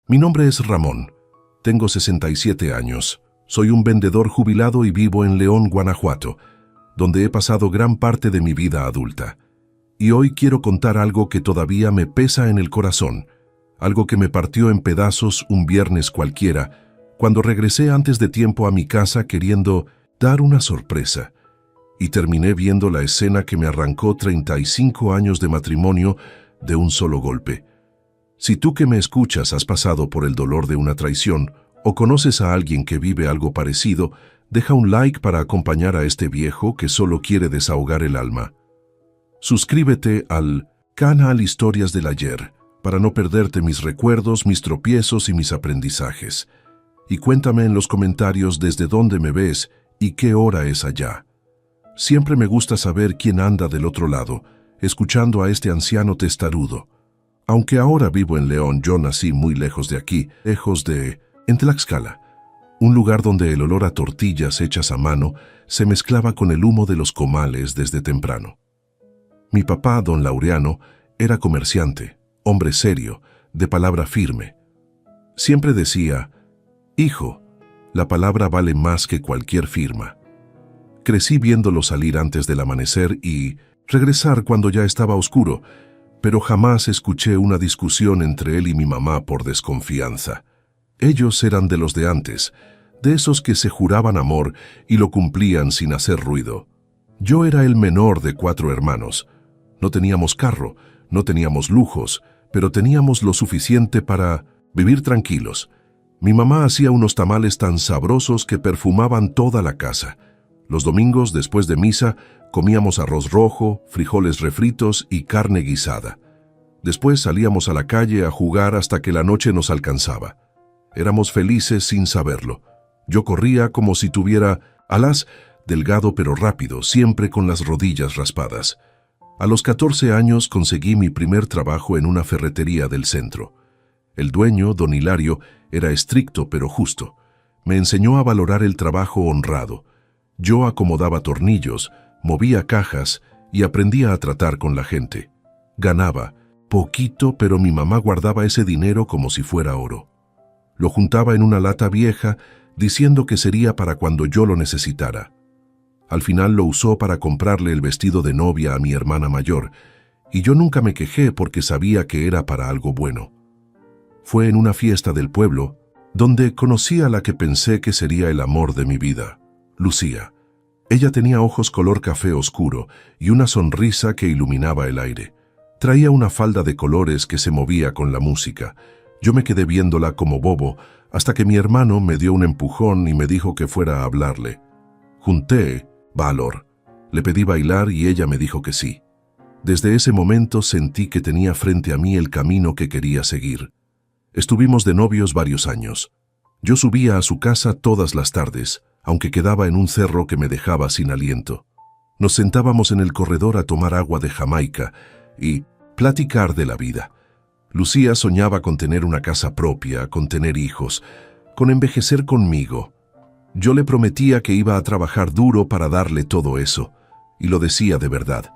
Mi nombre es Ramón. Tengo 67 años. Soy un vendedor jubilado y vivo en León, Guanajuato, donde he pasado gran parte de mi vida adulta. Y hoy quiero contar algo que todavía me pesa en el corazón, algo que me partió en pedazos un viernes cualquiera, cuando regresé antes de tiempo a mi casa queriendo dar una sorpresa. Y terminé viendo la escena que me arrancó 35 años de matrimonio de un solo golpe. Si tú que me escuchas has pasado por el dolor de una traición o conoces a alguien que vive algo parecido, deja un like para acompañar a este viejo que solo quiere desahogar el alma. Suscríbete al canal Historias del Ayer para no perderte mis recuerdos, mis tropiezos y mis aprendizajes. Y cuéntame en los comentarios desde dónde me ves y qué hora es allá. Siempre me gusta saber quién anda del otro lado, escuchando a este anciano testarudo. Aunque ahora vivo en León, yo nací muy lejos de aquí, en Tlaxcala, un lugar donde el olor a tortillas hechas a mano se mezclaba con el humo de los comales desde temprano. Mi papá, don Laureano, era comerciante, hombre serio, de palabra firme. Siempre decía: «Hijo, la palabra vale más que cualquier firma». Crecí viéndolo salir antes del amanecer y regresar cuando ya estaba oscuro, pero jamás escuché una discusión entre él y mi mamá por desconfianza. Ellos eran de los de antes, de esos que se juraban amor y lo cumplían sin hacer ruido. Yo era el menor de 4 hermanos. No teníamos carro, no teníamos lujos, pero teníamos lo suficiente para vivir tranquilos. Mi mamá hacía unos tamales tan sabrosos que perfumaban toda la casa. Los domingos, después de misa, comíamos arroz rojo, frijoles refritos y carne guisada. Después salíamos a la calle a jugar hasta que la noche nos alcanzaba. Éramos felices sin saberlo. Yo corría como si tuviera alas, delgado pero rápido, siempre con las rodillas raspadas. A los 14 años conseguí mi primer trabajo en una ferretería del centro. El dueño, don Hilario, era estricto pero justo. Me enseñó a valorar el trabajo honrado. Yo acomodaba tornillos, movía cajas y aprendía a tratar con la gente. Ganaba poquito, pero mi mamá guardaba ese dinero como si fuera oro. Lo juntaba en una lata vieja, diciendo que sería para cuando yo lo necesitara. Al final lo usó para comprarle el vestido de novia a mi hermana mayor, y yo nunca me quejé porque sabía que era para algo bueno. Fue en una fiesta del pueblo donde conocí a la que pensé que sería el amor de mi vida, Lucía. Ella tenía ojos color café oscuro y una sonrisa que iluminaba el aire. Traía una falda de colores que se movía con la música. Yo me quedé viéndola como bobo hasta que mi hermano me dio un empujón y me dijo que fuera a hablarle. Junté valor. Le pedí bailar y ella me dijo que sí. Desde ese momento sentí que tenía frente a mí el camino que quería seguir. Estuvimos de novios varios años. Yo subía a su casa todas las tardes, aunque quedaba en un cerro que me dejaba sin aliento. Nos sentábamos en el corredor a tomar agua de Jamaica y platicar de la vida. Lucía soñaba con tener una casa propia, con tener hijos, con envejecer conmigo. Yo le prometía que iba a trabajar duro para darle todo eso, y lo decía de verdad.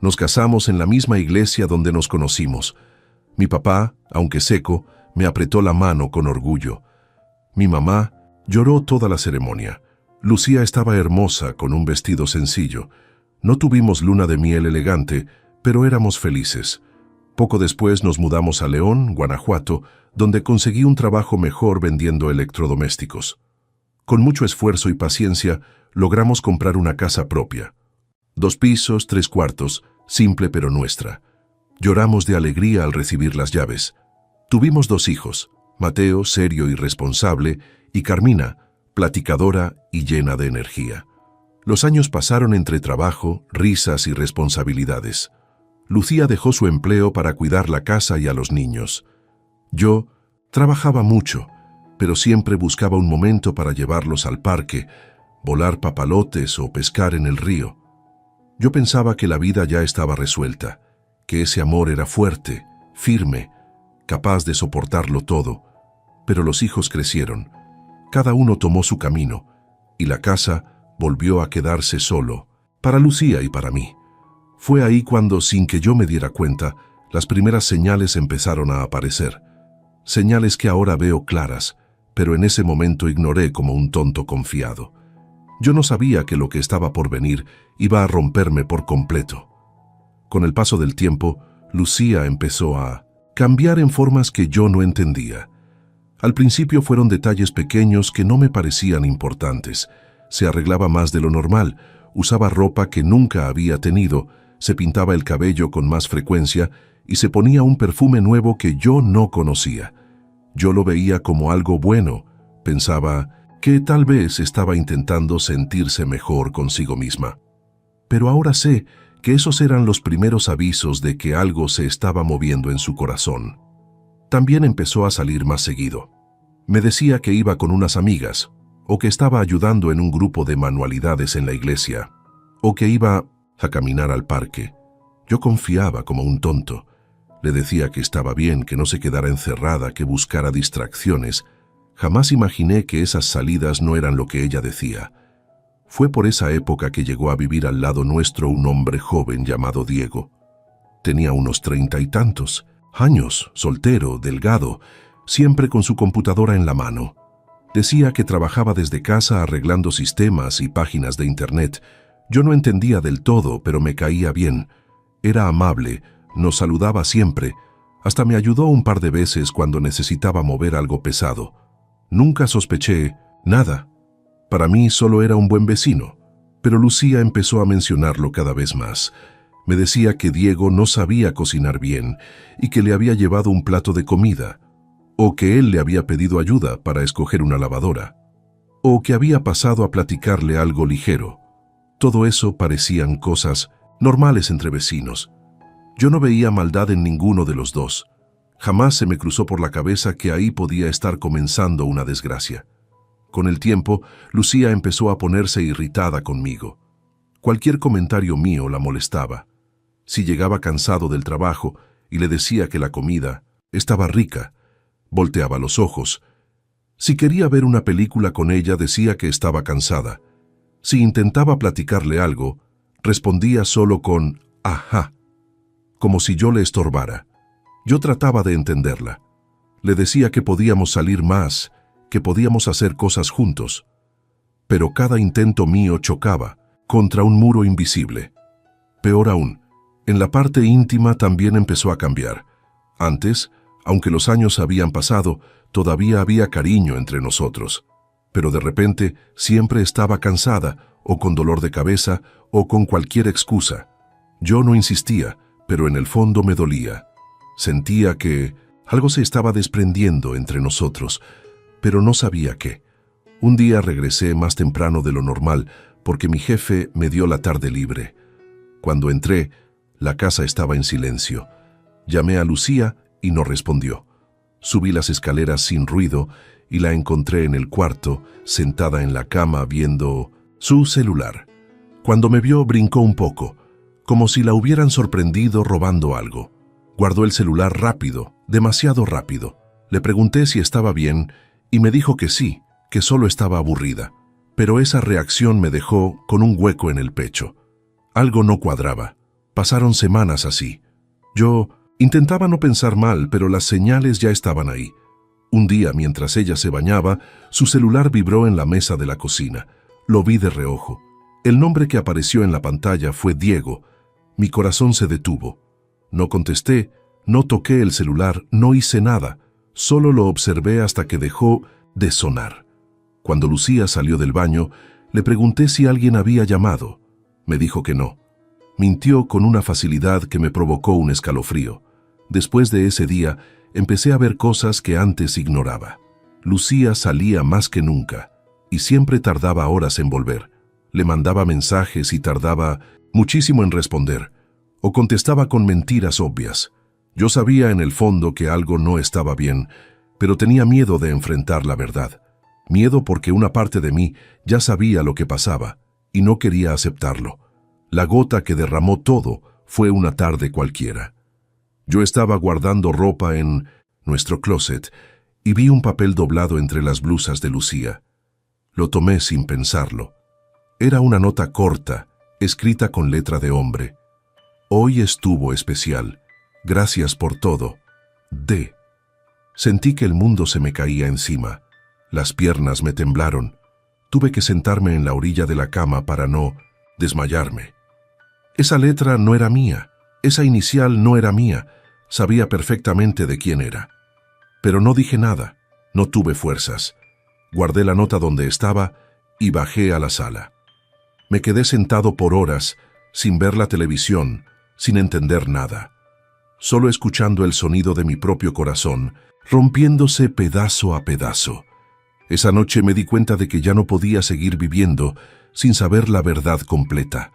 Nos casamos en la misma iglesia donde nos conocimos. Mi papá, aunque seco, me apretó la mano con orgullo. Mi mamá lloró toda la ceremonia. Lucía estaba hermosa con un vestido sencillo. No tuvimos luna de miel elegante, pero éramos felices. Poco después nos mudamos a León, Guanajuato, donde conseguí un trabajo mejor vendiendo electrodomésticos. Con mucho esfuerzo y paciencia, logramos comprar una casa propia. 2 pisos, 3 cuartos, simple pero nuestra. Lloramos de alegría al recibir las llaves. Tuvimos 2 hijos, Mateo, serio y responsable, y Carmina, platicadora y llena de energía. Los años pasaron entre trabajo, risas y responsabilidades. Lucía dejó su empleo para cuidar la casa y a los niños. Yo trabajaba mucho, pero siempre buscaba un momento para llevarlos al parque, volar papalotes o pescar en el río. Yo pensaba que la vida ya estaba resuelta, que ese amor era fuerte, firme, capaz de soportarlo todo. Pero los hijos crecieron, cada uno tomó su camino, y la casa volvió a quedarse solo, para Lucía y para mí. Fue ahí cuando, sin que yo me diera cuenta, las primeras señales empezaron a aparecer. señales que ahora veo claras, pero en ese momento ignoré como un tonto confiado. Yo no sabía que lo que estaba por venir iba a romperme por completo. Con el paso del tiempo, Lucía empezó a cambiar en formas que yo no entendía. Al principio fueron detalles pequeños que no me parecían importantes. Se arreglaba más de lo normal, usaba ropa que nunca había tenido, se pintaba el cabello con más frecuencia y se ponía un perfume nuevo que yo no conocía. Yo lo veía como algo bueno. Pensaba que tal vez estaba intentando sentirse mejor consigo misma. Pero ahora sé que esos eran los primeros avisos de que algo se estaba moviendo en su corazón. También empezó a salir más seguido. Me decía que iba con unas amigas, o que estaba ayudando en un grupo de manualidades en la iglesia, o que iba a caminar al parque. Yo confiaba como un tonto. Le decía que estaba bien, que no se quedara encerrada, que buscara distracciones. Jamás imaginé que esas salidas no eran lo que ella decía. Fue por esa época que llegó a vivir al lado nuestro un hombre joven llamado Diego. Tenía unos 30 y tantos años, soltero, delgado, siempre con su computadora en la mano. Decía que trabajaba desde casa arreglando sistemas y páginas de internet. Yo no entendía del todo, pero me caía bien. Era amable, nos saludaba siempre. Hasta me ayudó un par de veces cuando necesitaba mover algo pesado. Nunca sospeché nada. Para mí solo era un buen vecino, pero Lucía empezó a mencionarlo cada vez más. Me decía que Diego no sabía cocinar bien y que le había llevado un plato de comida, o que él le había pedido ayuda para escoger una lavadora, o que había pasado a platicarle algo ligero. Todo eso parecían cosas normales entre vecinos. Yo no veía maldad en ninguno de los dos. Jamás se me cruzó por la cabeza que ahí podía estar comenzando una desgracia. Con el tiempo, Lucía empezó a ponerse irritada conmigo. Cualquier comentario mío la molestaba. Si llegaba cansado del trabajo y le decía que la comida estaba rica, volteaba los ojos. Si quería ver una película con ella, decía que estaba cansada. Si intentaba platicarle algo, respondía solo con «ajá», como si yo le estorbara. Yo trataba de entenderla. Le decía que podíamos salir más, que podíamos hacer cosas juntos. Pero cada intento mío chocaba contra un muro invisible. Peor aún, en la parte íntima también empezó a cambiar. Antes, aunque los años habían pasado, todavía había cariño entre nosotros. Pero de repente siempre estaba cansada, o con dolor de cabeza, o con cualquier excusa. Yo no insistía, pero en el fondo me dolía. Sentía que algo se estaba desprendiendo entre nosotros, pero no sabía qué. Un día regresé más temprano de lo normal porque mi jefe me dio la tarde libre. Cuando entré, la casa estaba en silencio. Llamé a Lucía y no respondió. Subí las escaleras sin ruido y la encontré en el cuarto, sentada en la cama viendo su celular. Cuando me vio, brincó un poco, como si la hubieran sorprendido robando algo. Guardó el celular rápido, demasiado rápido. Le pregunté si estaba bien y me dijo que sí, que solo estaba aburrida. Pero esa reacción me dejó con un hueco en el pecho. Algo no cuadraba. Pasaron semanas así. Yo intentaba no pensar mal, pero las señales ya estaban ahí. Un día, mientras ella se bañaba, su celular vibró en la mesa de la cocina. Lo vi de reojo. El nombre que apareció en la pantalla fue Diego. Mi corazón se detuvo. No contesté, no toqué el celular, no hice nada. Solo lo observé hasta que dejó de sonar. Cuando Lucía salió del baño, le pregunté si alguien había llamado. Me dijo que no. Mintió con una facilidad que me provocó un escalofrío. Después de ese día, empecé a ver cosas que antes ignoraba. Lucía salía más que nunca, y siempre tardaba horas en volver. Le mandaba mensajes y tardaba muchísimo en responder, o contestaba con mentiras obvias. Yo sabía en el fondo que algo no estaba bien, pero tenía miedo de enfrentar la verdad. Miedo porque una parte de mí ya sabía lo que pasaba, y no quería aceptarlo. La gota que derramó todo fue una tarde cualquiera. Yo estaba guardando ropa en nuestro closet y vi un papel doblado entre las blusas de Lucía. Lo tomé sin pensarlo. Era una nota corta, escrita con letra de hombre. Hoy estuvo especial. Gracias por todo. D. Sentí que el mundo se me caía encima. Las piernas me temblaron. Tuve que sentarme en la orilla de la cama para no desmayarme. Esa letra no era mía. Esa inicial no era mía. Sabía perfectamente de quién era. Pero no dije nada. No tuve fuerzas. Guardé la nota donde estaba y bajé a la sala. Me quedé sentado por horas, sin ver la televisión, sin entender nada. Solo escuchando el sonido de mi propio corazón, rompiéndose pedazo a pedazo. Esa noche me di cuenta de que ya no podía seguir viviendo sin saber la verdad completa.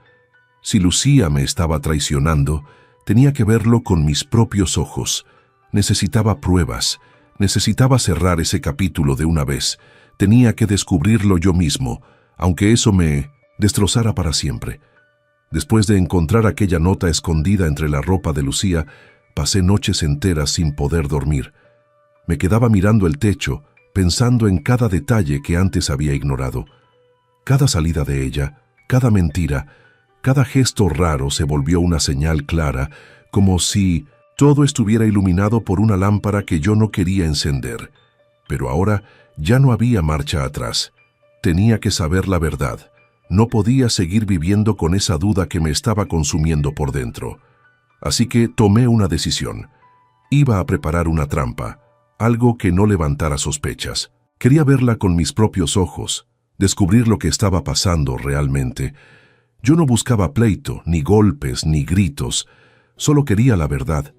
Si Lucía me estaba traicionando, tenía que verlo con mis propios ojos. Necesitaba pruebas, necesitaba cerrar ese capítulo de una vez. Tenía que descubrirlo yo mismo, aunque eso me destrozara para siempre. Después de encontrar aquella nota escondida entre la ropa de Lucía, pasé noches enteras sin poder dormir. Me quedaba mirando el techo, pensando en cada detalle que antes había ignorado. Cada salida de ella, cada mentira, cada gesto raro se volvió una señal clara, como si todo estuviera iluminado por una lámpara que yo no quería encender. Pero ahora ya no había marcha atrás. Tenía que saber la verdad. No podía seguir viviendo con esa duda que me estaba consumiendo por dentro. Así que tomé una decisión. Iba a preparar una trampa, algo que no levantara sospechas. Quería verla con mis propios ojos, descubrir lo que estaba pasando realmente. Yo no buscaba pleito, ni golpes, ni gritos. Solo quería la verdad.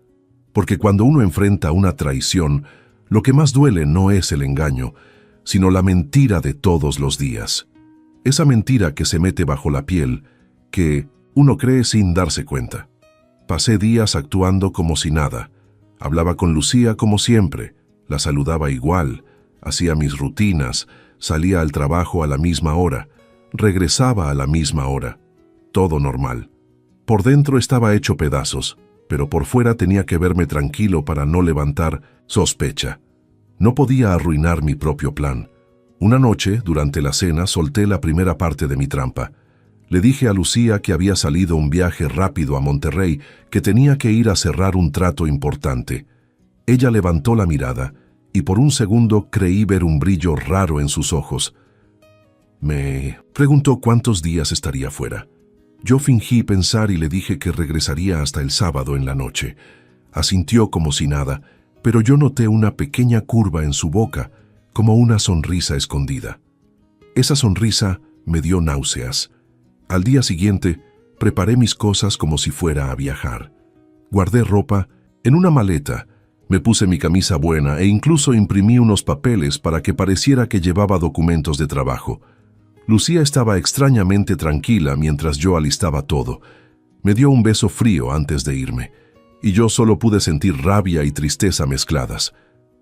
Porque cuando uno enfrenta una traición, lo que más duele no es el engaño, sino la mentira de todos los días. Esa mentira que se mete bajo la piel, que uno cree sin darse cuenta. Pasé días actuando como si nada. Hablaba con Lucía como siempre, la saludaba igual, hacía mis rutinas, salía al trabajo a la misma hora, regresaba a la misma hora. Todo normal. Por dentro estaba hecho pedazos, pero por fuera tenía que verme tranquilo para no levantar sospecha. No podía arruinar mi propio plan. Una noche, durante la cena, solté la primera parte de mi trampa. Le dije a Lucía que había salido un viaje rápido a Monterrey, que tenía que ir a cerrar un trato importante. Ella levantó la mirada y por un segundo creí ver un brillo raro en sus ojos. Me preguntó cuántos días estaría fuera. Yo fingí pensar y le dije que regresaría hasta el sábado en la noche. Asintió como si nada, pero yo noté una pequeña curva en su boca, como una sonrisa escondida. Esa sonrisa me dio náuseas. Al día siguiente, preparé mis cosas como si fuera a viajar. Guardé ropa en una maleta, me puse mi camisa buena e incluso imprimí unos papeles para que pareciera que llevaba documentos de trabajo. Lucía estaba extrañamente tranquila mientras yo alistaba todo. Me dio un beso frío antes de irme, y yo solo pude sentir rabia y tristeza mezcladas.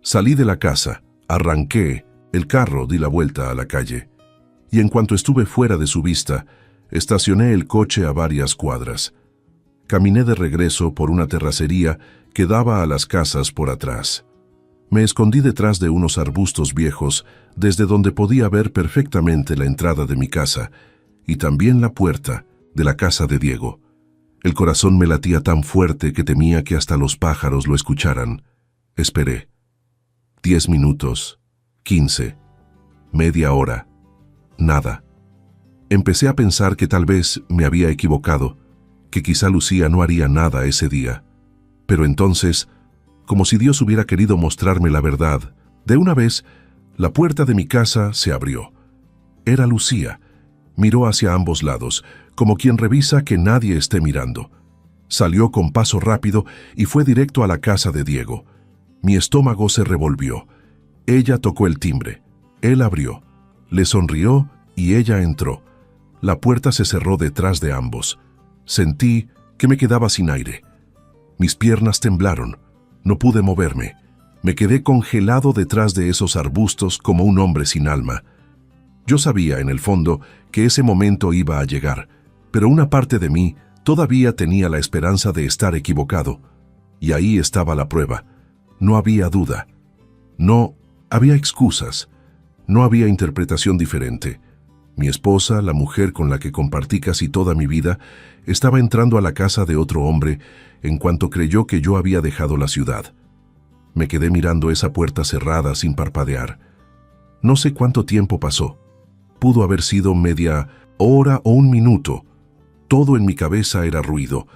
Salí de la casa, arranqué el carro, di la vuelta a la calle, y en cuanto estuve fuera de su vista, estacioné el coche a varias cuadras. Caminé de regreso por una terracería que daba a las casas por atrás. Me escondí detrás de unos arbustos viejos, desde donde podía ver perfectamente la entrada de mi casa y también la puerta de la casa de Diego. El corazón me latía tan fuerte que temía que hasta los pájaros lo escucharan. Esperé. 10 minutos, 15, media hora, nada. Empecé a pensar que tal vez me había equivocado, que quizá Lucía no haría nada ese día. Pero entonces, como si Dios hubiera querido mostrarme la verdad, de una vez, la puerta de mi casa se abrió. Era Lucía. Miró hacia ambos lados, como quien revisa que nadie esté mirando. Salió con paso rápido y fue directo a la casa de Diego. Mi estómago se revolvió. Ella tocó el timbre. Él abrió. Le sonrió y ella entró. La puerta se cerró detrás de ambos. Sentí que me quedaba sin aire. Mis piernas temblaron. No pude moverme. Me quedé congelado detrás de esos arbustos como un hombre sin alma. Yo sabía, en el fondo, que ese momento iba a llegar, pero una parte de mí todavía tenía la esperanza de estar equivocado. Y ahí estaba la prueba. No había duda. No había excusas. No había interpretación diferente. Mi esposa, la mujer con la que compartí casi toda mi vida, estaba entrando a la casa de otro hombre en cuanto creyó que yo había dejado la ciudad. Me quedé mirando esa puerta cerrada sin parpadear. No sé cuánto tiempo pasó. Pudo haber sido media hora o un minuto. Todo en mi cabeza era ruido.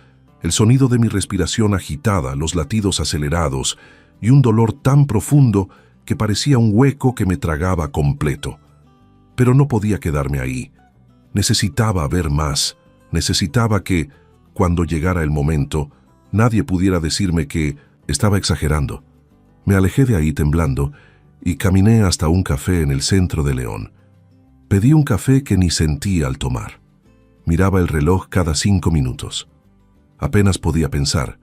El sonido de mi respiración agitada, los latidos acelerados y un dolor tan profundo que parecía un hueco que me tragaba completo. Pero no podía quedarme ahí. Necesitaba ver más. Necesitaba que, cuando llegara el momento, nadie pudiera decirme que estaba exagerando. Me alejé de ahí temblando y caminé hasta un café en el centro de León. Pedí un café que ni sentí al tomar. Miraba el reloj cada 5 minutos. Apenas podía pensar.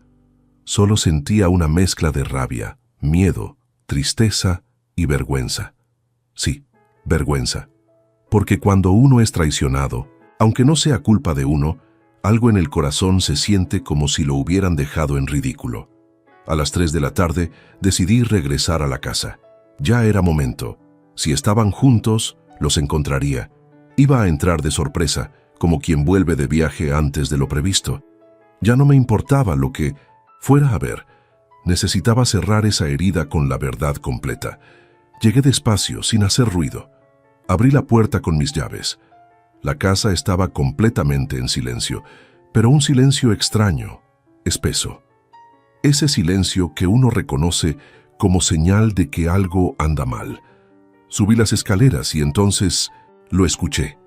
Solo sentía una mezcla de rabia, miedo, tristeza y vergüenza. Sí, vergüenza. Porque cuando uno es traicionado, aunque no sea culpa de uno, algo en el corazón se siente como si lo hubieran dejado en ridículo. A las 3 de la tarde decidí regresar a la casa. Ya era momento. Si estaban juntos, los encontraría. Iba a entrar de sorpresa, como quien vuelve de viaje antes de lo previsto. Ya no me importaba lo que fuera a ver. Necesitaba cerrar esa herida con la verdad completa. Llegué despacio, sin hacer ruido. Abrí la puerta con mis llaves. La casa estaba completamente en silencio, pero un silencio extraño, espeso. Ese silencio que uno reconoce como señal de que algo anda mal. Subí las escaleras y entonces lo escuché.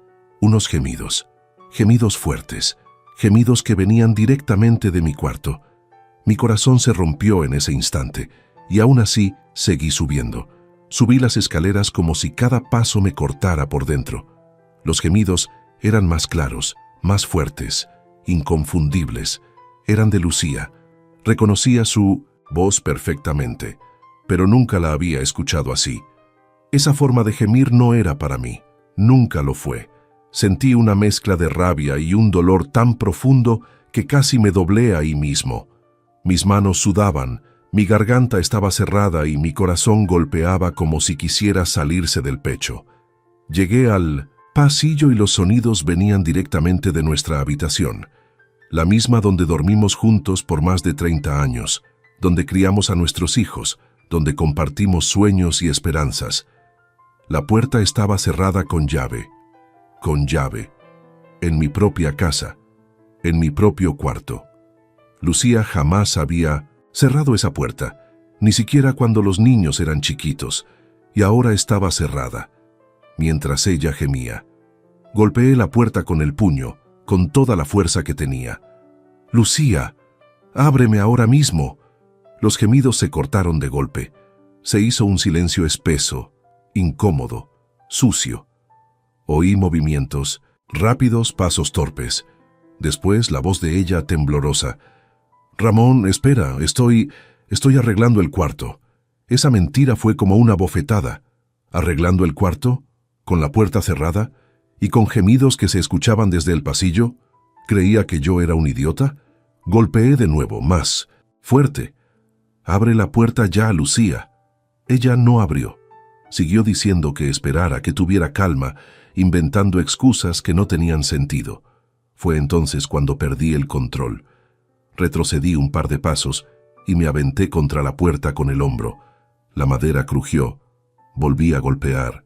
Unos gemidos, gemidos fuertes, gemidos que venían directamente de mi cuarto. Mi corazón se rompió en ese instante y aún así seguí subiendo. Subí las escaleras como si cada paso me cortara por dentro. Los gemidos eran más claros, más fuertes, inconfundibles. Eran de Lucía. Reconocía su voz perfectamente, pero nunca la había escuchado así. Esa forma de gemir no era para mí. Nunca lo fue. Sentí una mezcla de rabia y un dolor tan profundo que casi me doblé ahí mismo. Mis manos sudaban, mi garganta estaba cerrada y mi corazón golpeaba como si quisiera salirse del pecho. Llegué al pasillo y los sonidos venían directamente de nuestra habitación, la misma donde dormimos juntos por más de 30 años, donde criamos a nuestros hijos, donde compartimos sueños y esperanzas. La puerta estaba cerrada con llave, en mi propia casa, en mi propio cuarto. Lucía jamás había cerrado esa puerta, ni siquiera cuando los niños eran chiquitos, y ahora estaba cerrada, mientras ella gemía. Golpeé la puerta con el puño, con toda la fuerza que tenía. «Lucía, ábreme ahora mismo». Los gemidos se cortaron de golpe. Se hizo un silencio espeso, incómodo, sucio. Oí movimientos, rápidos pasos torpes. Después la voz de ella temblorosa. «Ramón, espera, estoy arreglando el cuarto». Esa mentira fue como una bofetada. ¿Arreglando el cuarto? ¿Con la puerta cerrada? ¿Y con gemidos que se escuchaban desde el pasillo? ¿Creía que yo era un idiota? Golpeé de nuevo, más fuerte. «Abre la puerta ya, Lucía». Ella no abrió. Siguió diciendo que esperara, que tuviera calma, inventando excusas que no tenían sentido. Fue entonces cuando perdí el control. Retrocedí un par de pasos y me aventé contra la puerta con el hombro. La madera crujió. Volví a golpear.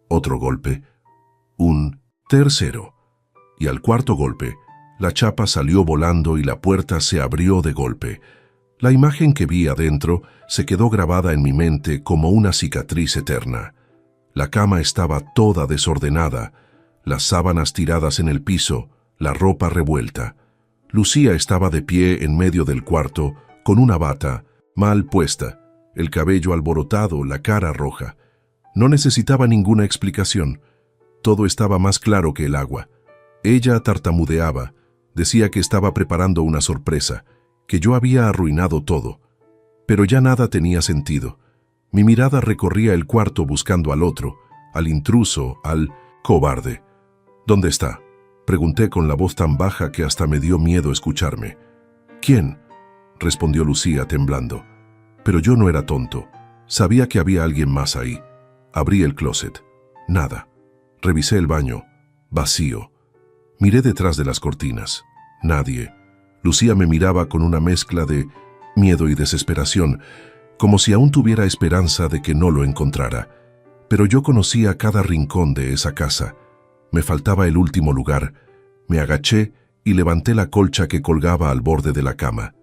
Otro golpe. Un tercero. Y al cuarto golpe, la chapa salió volando y la puerta se abrió de golpe. La imagen que vi adentro se quedó grabada en mi mente como una cicatriz eterna. La cama estaba toda desordenada, las sábanas tiradas en el piso, la ropa revuelta. Lucía estaba de pie en medio del cuarto, con una bata, mal puesta, el cabello alborotado, la cara roja. No necesitaba ninguna explicación. Todo estaba más claro que el agua. Ella tartamudeaba, decía que estaba preparando una sorpresa, que yo había arruinado todo. Pero ya nada tenía sentido. Mi mirada recorría el cuarto buscando al otro, al intruso, al cobarde. «¿Dónde está?», pregunté con la voz tan baja que hasta me dio miedo escucharme. «¿Quién?», respondió Lucía temblando. Pero yo no era tonto. Sabía que había alguien más ahí. Abrí el closet. Nada. Revisé el baño. Vacío. Miré detrás de las cortinas. Nadie. Lucía me miraba con una mezcla de miedo y desesperación, como si aún tuviera esperanza de que no lo encontrara. Pero yo conocía cada rincón de esa casa. Me faltaba el último lugar. Me agaché y levanté la colcha que colgaba al borde de la cama.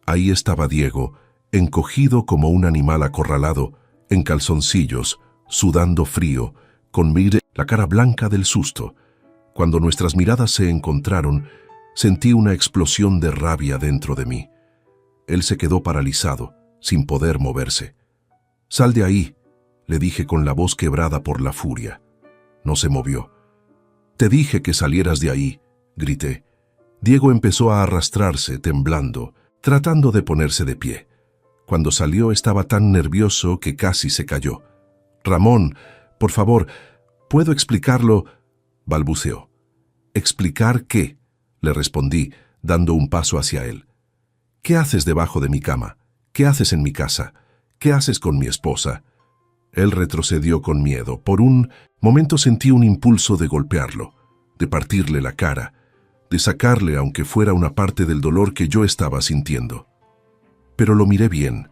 Ahí estaba Diego, encogido como un animal acorralado, en calzoncillos, sudando frío, con la cara blanca del susto. Cuando nuestras miradas se encontraron, sentí una explosión de rabia dentro de mí. Él se quedó paralizado, sin poder moverse. «Sal de ahí», le dije con la voz quebrada por la furia. No se movió. «Te dije que salieras de ahí», grité. Diego empezó a arrastrarse, temblando, tratando de ponerse de pie. Cuando salió estaba tan nervioso que casi se cayó. «Ramón, por favor, ¿puedo explicarlo?», balbuceó. «¿Explicar qué?», le respondí, dando un paso hacia él. «¿Qué haces debajo de mi cama? ¿Qué haces en mi casa? ¿Qué haces con mi esposa?». Él retrocedió con miedo. Por un momento sentí un impulso de golpearlo, de partirle la cara, de sacarle aunque fuera una parte del dolor que yo estaba sintiendo. Pero lo miré bien,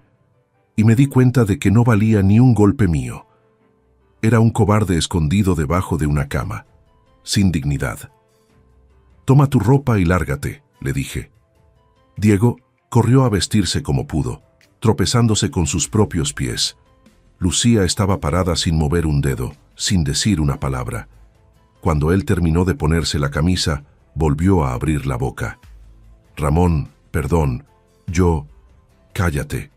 y me di cuenta de que no valía ni un golpe mío. Era un cobarde escondido debajo de una cama, sin dignidad. «Toma tu ropa y lárgate», le dije. Diego corrió a vestirse como pudo, tropezándose con sus propios pies. Lucía estaba parada sin mover un dedo, sin decir una palabra. Cuando él terminó de ponerse la camisa, volvió a abrir la boca. «Ramón, perdón, yo...». «Cállate»,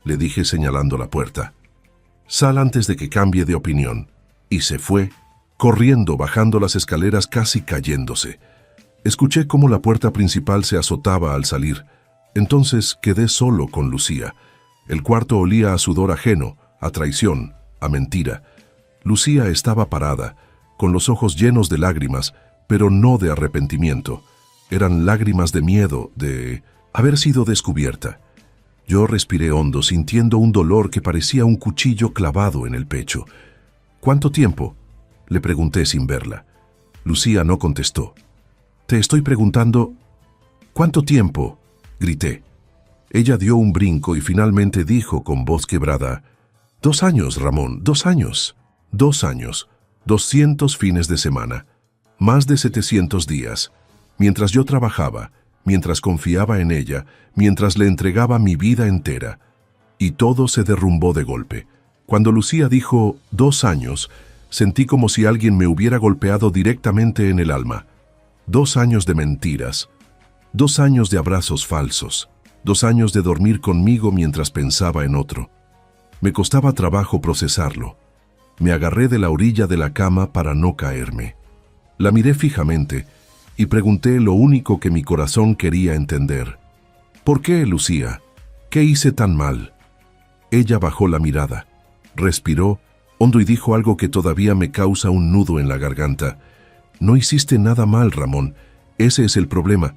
le dije señalando la puerta. «Sal antes de que cambie de opinión». Y se fue, corriendo, bajando las escaleras casi cayéndose. Escuché cómo la puerta principal se azotaba al salir. Entonces quedé solo con Lucía. El cuarto olía a sudor ajeno, a traición, a mentira. Lucía estaba parada, con los ojos llenos de lágrimas, pero no de arrepentimiento. Eran lágrimas de miedo, de haber sido descubierta. Yo respiré hondo, sintiendo un dolor que parecía un cuchillo clavado en el pecho. «¿Cuánto tiempo?», le pregunté sin verla. Lucía no contestó. «Te estoy preguntando...». «¿Cuánto tiempo?», grité. Ella dio un brinco y finalmente dijo con voz quebrada: «2 años, Ramón, 2 años. 2 años, 200 fines de semana, más de 700 días, mientras yo trabajaba, mientras confiaba en ella, mientras le entregaba mi vida entera». Y todo se derrumbó de golpe. Cuando Lucía dijo 2 años, sentí como si alguien me hubiera golpeado directamente en el alma. 2 años de mentiras, 2 años de abrazos falsos, 2 años de dormir conmigo mientras pensaba en otro. Me costaba trabajo procesarlo. Me agarré de la orilla de la cama para no caerme. La miré fijamente y pregunté lo único que mi corazón quería entender. «¿Por qué, Lucía? ¿Qué hice tan mal?». Ella bajó la mirada, respiró hondo y dijo algo que todavía me causa un nudo en la garganta. «No hiciste nada mal, Ramón. Ese es el problema.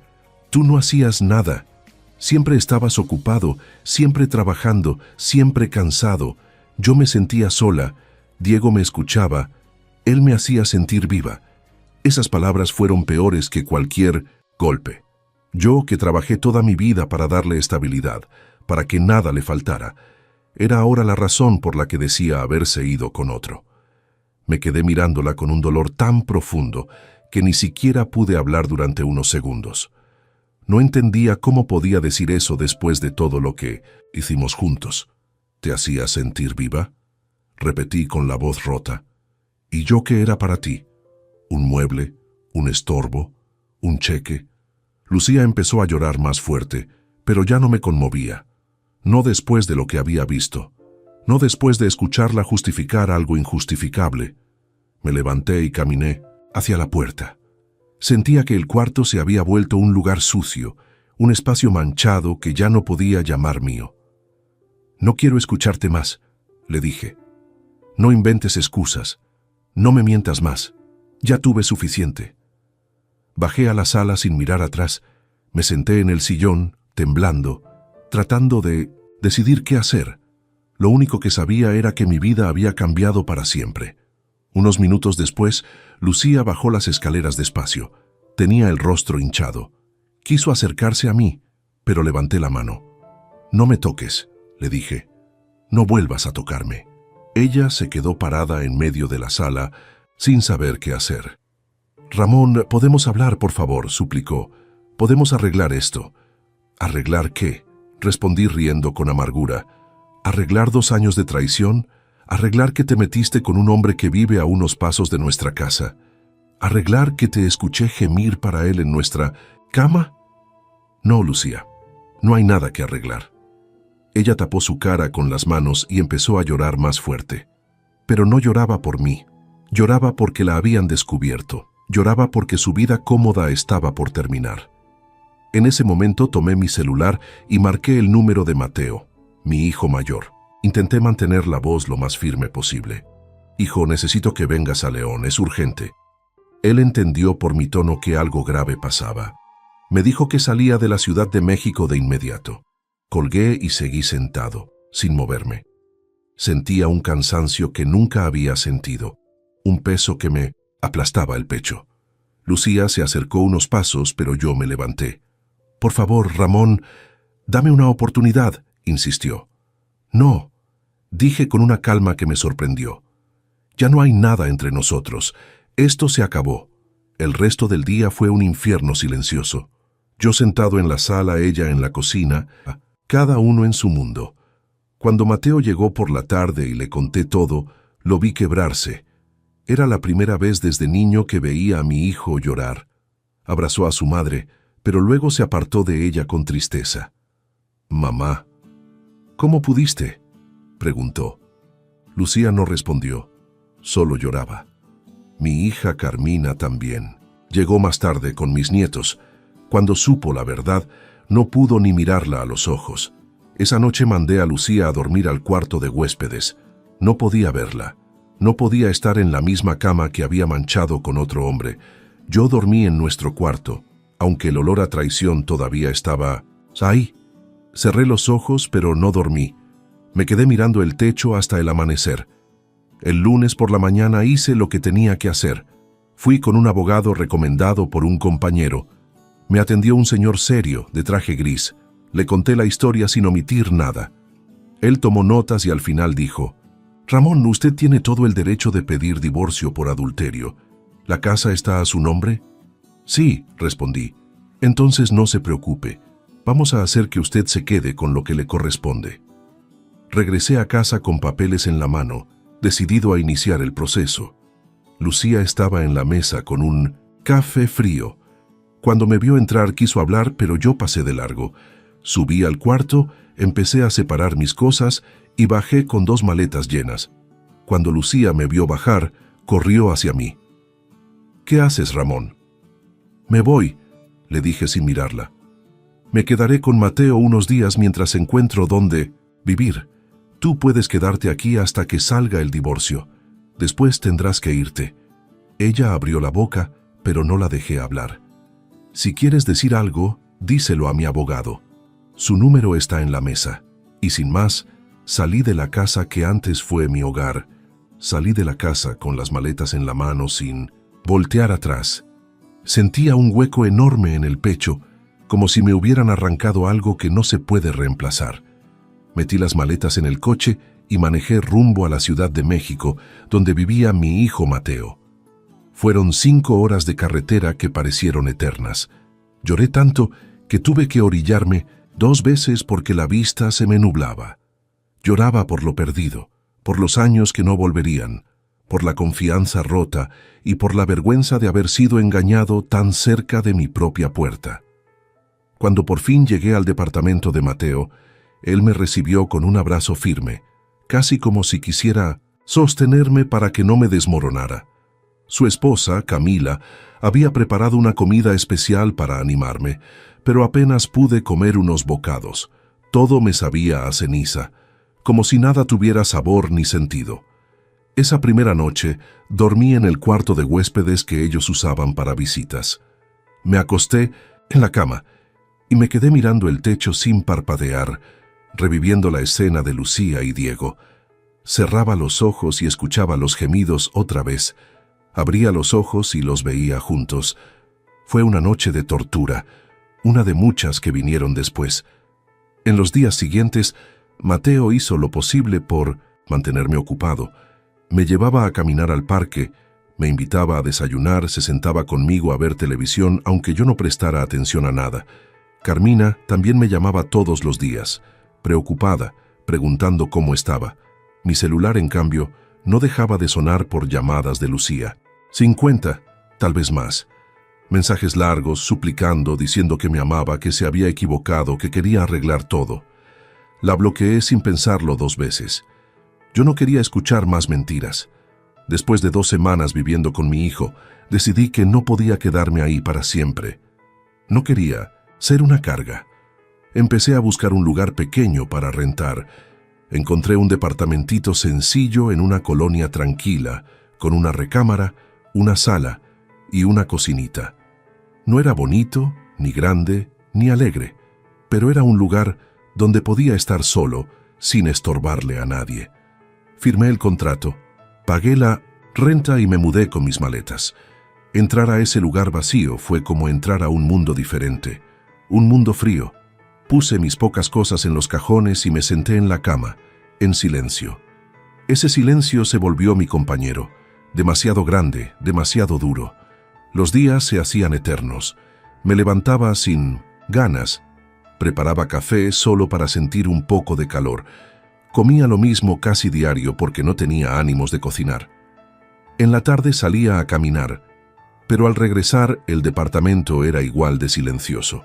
Tú no hacías nada. Siempre estabas ocupado, siempre trabajando, siempre cansado. Yo me sentía sola. Diego me escuchaba. Él me hacía sentir viva». Esas palabras fueron peores que cualquier golpe. Yo, que trabajé toda mi vida para darle estabilidad, para que nada le faltara, era ahora la razón por la que decía haberse ido con otro. Me quedé mirándola con un dolor tan profundo que ni siquiera pude hablar durante unos segundos. No entendía cómo podía decir eso después de todo lo que hicimos juntos. «¿Te hacía sentir viva?», repetí con la voz rota. «¿Y yo qué era para ti? ¿Un mueble? ¿Un estorbo? ¿Un cheque?». Lucía empezó a llorar más fuerte, pero ya no me conmovía. No después de lo que había visto. No después de escucharla justificar algo injustificable. Me levanté y caminé hacia la puerta. Sentía que el cuarto se había vuelto un lugar sucio, un espacio manchado que ya no podía llamar mío. «No quiero escucharte más», le dije. «No inventes excusas. No me mientas más. Ya tuve suficiente». Bajé a la sala sin mirar atrás. Me senté en el sillón, temblando, tratando de decidir qué hacer. Lo único que sabía era que mi vida había cambiado para siempre. Unos minutos después, Lucía bajó las escaleras despacio. Tenía el rostro hinchado. Quiso acercarse a mí, pero levanté la mano. «No me toques», le dije. no vuelvas a tocarme. Ella se quedó parada en medio de la sala, sin saber qué hacer. Ramón, ¿podemos hablar, por favor?, suplicó. «Podemos arreglar esto». «¿Arreglar qué?», respondí riendo con amargura. «¿Arreglar 2 años de traición? ¿Arreglar que te metiste con un hombre que vive a unos pasos de nuestra casa? ¿Arreglar que te escuché gemir para él en nuestra cama?» «No, Lucía, no hay nada que arreglar». Ella tapó su cara con las manos y empezó a llorar más fuerte. Pero no lloraba por mí. Lloraba porque la habían descubierto. Lloraba porque su vida cómoda estaba por terminar. En ese momento tomé mi celular y marqué el número de Mateo, mi hijo mayor. Intenté mantener la voz lo más firme posible. «Hijo, necesito que vengas a León, es urgente». Él entendió por mi tono que algo grave pasaba. Me dijo que salía de la Ciudad de México de inmediato. Colgué y seguí sentado, sin moverme. Sentía un cansancio que nunca había sentido, un peso que me aplastaba el pecho. Lucía se acercó unos pasos, pero yo me levanté. «Por favor, Ramón, dame una oportunidad», insistió. «No», dije con una calma que me sorprendió. «Ya no hay nada entre nosotros. Esto se acabó». El resto del día fue un infierno silencioso. Yo sentado en la sala, ella en la cocina, cada uno en su mundo. Cuando Mateo llegó por la tarde y le conté todo, lo vi quebrarse. Era la primera vez desde niño que veía a mi hijo llorar. Abrazó a su madre, pero luego se apartó de ella con tristeza. «Mamá, ¿cómo pudiste?», preguntó. Lucía no respondió, solo lloraba. Mi hija Carmina también. Llegó más tarde con mis nietos. Cuando supo la verdad, no pudo ni mirarla a los ojos. Esa noche mandé a Lucía a dormir al cuarto de huéspedes. No podía verla. No podía estar en la misma cama que había manchado con otro hombre. Yo dormí en nuestro cuarto, aunque el olor a traición todavía estaba ahí. Cerré los ojos, pero no dormí. Me quedé mirando el techo hasta el amanecer. El lunes por la mañana hice lo que tenía que hacer. Fui con un abogado recomendado por un compañero. Me atendió un señor serio, de traje gris. Le conté la historia sin omitir nada. Él tomó notas y al final dijo: «Ramón, usted tiene todo el derecho de pedir divorcio por adulterio. ¿La casa está a su nombre?». «Sí», respondí. «Entonces no se preocupe. Vamos a hacer que usted se quede con lo que le corresponde». Regresé a casa con papeles en la mano, decidido a iniciar el proceso. Lucía estaba en la mesa con un café frío. Cuando me vio entrar quiso hablar, pero yo pasé de largo. Subí al cuarto, empecé a separar mis cosas y bajé con 2 maletas llenas. Cuando Lucía me vio bajar, corrió hacia mí. «¿Qué haces, Ramón?». «Me voy», le dije sin mirarla. «Me quedaré con Mateo unos días mientras encuentro dónde vivir. Tú puedes quedarte aquí hasta que salga el divorcio. Después tendrás que irte». Ella abrió la boca, pero no la dejé hablar. «Si quieres decir algo, díselo a mi abogado. Su número está en la mesa». Y sin más, salí de la casa que antes fue mi hogar. Salí de la casa con las maletas en la mano sin voltear atrás. Sentía un hueco enorme en el pecho, como si me hubieran arrancado algo que no se puede reemplazar. Metí las maletas en el coche y manejé rumbo a la Ciudad de México, donde vivía mi hijo Mateo. Fueron 5 horas de carretera que parecieron eternas. Lloré tanto que tuve que orillarme 2 veces porque la vista se me nublaba. Lloraba por lo perdido, por los años que no volverían, por la confianza rota y por la vergüenza de haber sido engañado tan cerca de mi propia puerta. Cuando por fin llegué al departamento de Mateo, él me recibió con un abrazo firme, casi como si quisiera sostenerme para que no me desmoronara. Su esposa, Camila, había preparado una comida especial para animarme, pero apenas pude comer unos bocados. Todo me sabía a ceniza, como si nada tuviera sabor ni sentido. Esa primera noche dormí en el cuarto de huéspedes que ellos usaban para visitas. Me acosté en la cama y me quedé mirando el techo sin parpadear, reviviendo la escena de Lucía y Diego. Cerraba los ojos y escuchaba los gemidos otra vez. Abría los ojos y los veía juntos. Fue una noche de tortura, una de muchas que vinieron después. En los días siguientes Mateo hizo lo posible por mantenerme ocupado. Me llevaba a caminar al parque, me invitaba a desayunar, se sentaba conmigo a ver televisión, aunque yo no prestara atención a nada. Carmina también me llamaba todos los días, preocupada, preguntando cómo estaba. Mi celular, en cambio, no dejaba de sonar por llamadas de Lucía. 50, tal vez más. Mensajes largos, suplicando, diciendo que me amaba, que se había equivocado, que quería arreglar todo. La bloqueé sin pensarlo 2 veces. Yo no quería escuchar más mentiras. Después de 2 semanas viviendo con mi hijo, decidí que no podía quedarme ahí para siempre. No quería ser una carga. Empecé a buscar un lugar pequeño para rentar. Encontré un departamentito sencillo en una colonia tranquila, con una recámara, una sala y una cocinita. No era bonito, ni grande, ni alegre, pero era un lugar donde podía estar solo, sin estorbarle a nadie. Firmé el contrato, pagué la renta y me mudé con mis maletas. Entrar a ese lugar vacío fue como entrar a un mundo diferente, un mundo frío. Puse mis pocas cosas en los cajones y me senté en la cama, en silencio. Ese silencio se volvió mi compañero, demasiado grande, demasiado duro. Los días se hacían eternos. Me levantaba sin ganas. Preparaba café solo para sentir un poco de calor. Comía lo mismo casi diario porque no tenía ánimos de cocinar. En la tarde salía a caminar, pero al regresar el departamento era igual de silencioso.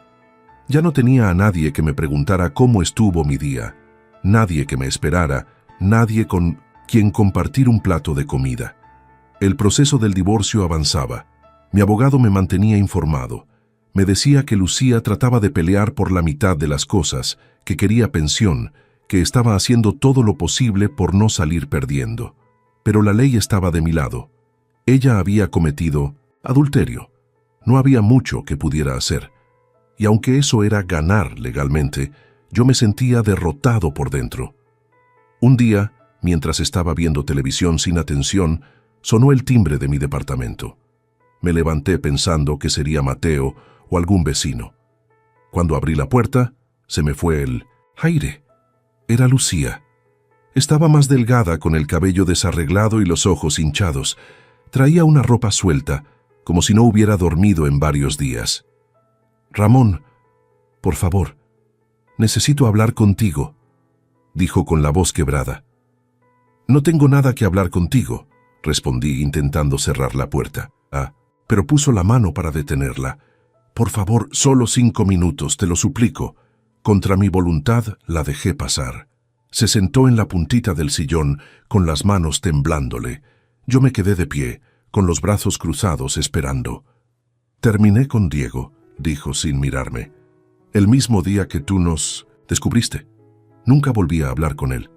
Ya no tenía a nadie que me preguntara cómo estuvo mi día, nadie que me esperara, nadie con quien compartir un plato de comida. El proceso del divorcio avanzaba. Mi abogado me mantenía informado. Me decía que Lucía trataba de pelear por la mitad de las cosas, que quería pensión, que estaba haciendo todo lo posible por no salir perdiendo. Pero la ley estaba de mi lado. Ella había cometido adulterio. No había mucho que pudiera hacer. Y aunque eso era ganar legalmente, yo me sentía derrotado por dentro. Un día, mientras estaba viendo televisión sin atención, sonó el timbre de mi departamento. Me levanté pensando que sería Mateo o algún vecino. Cuando abrí la puerta, se me fue el aire. Era Lucía. Estaba más delgada, con el cabello desarreglado y los ojos hinchados. Traía una ropa suelta, como si no hubiera dormido en varios días. «Ramón, por favor, necesito hablar contigo», dijo con la voz quebrada. «No tengo nada que hablar contigo», respondí intentando cerrar la puerta. Pero puso la mano para detenerla. «Por favor, solo 5 minutos, te lo suplico». Contra mi voluntad la dejé pasar. Se sentó en la puntita del sillón, con las manos temblándole. Yo me quedé de pie, con los brazos cruzados, esperando. «Terminé con Diego», dijo sin mirarme. «El mismo día que tú nos descubriste. Nunca volví a hablar con él.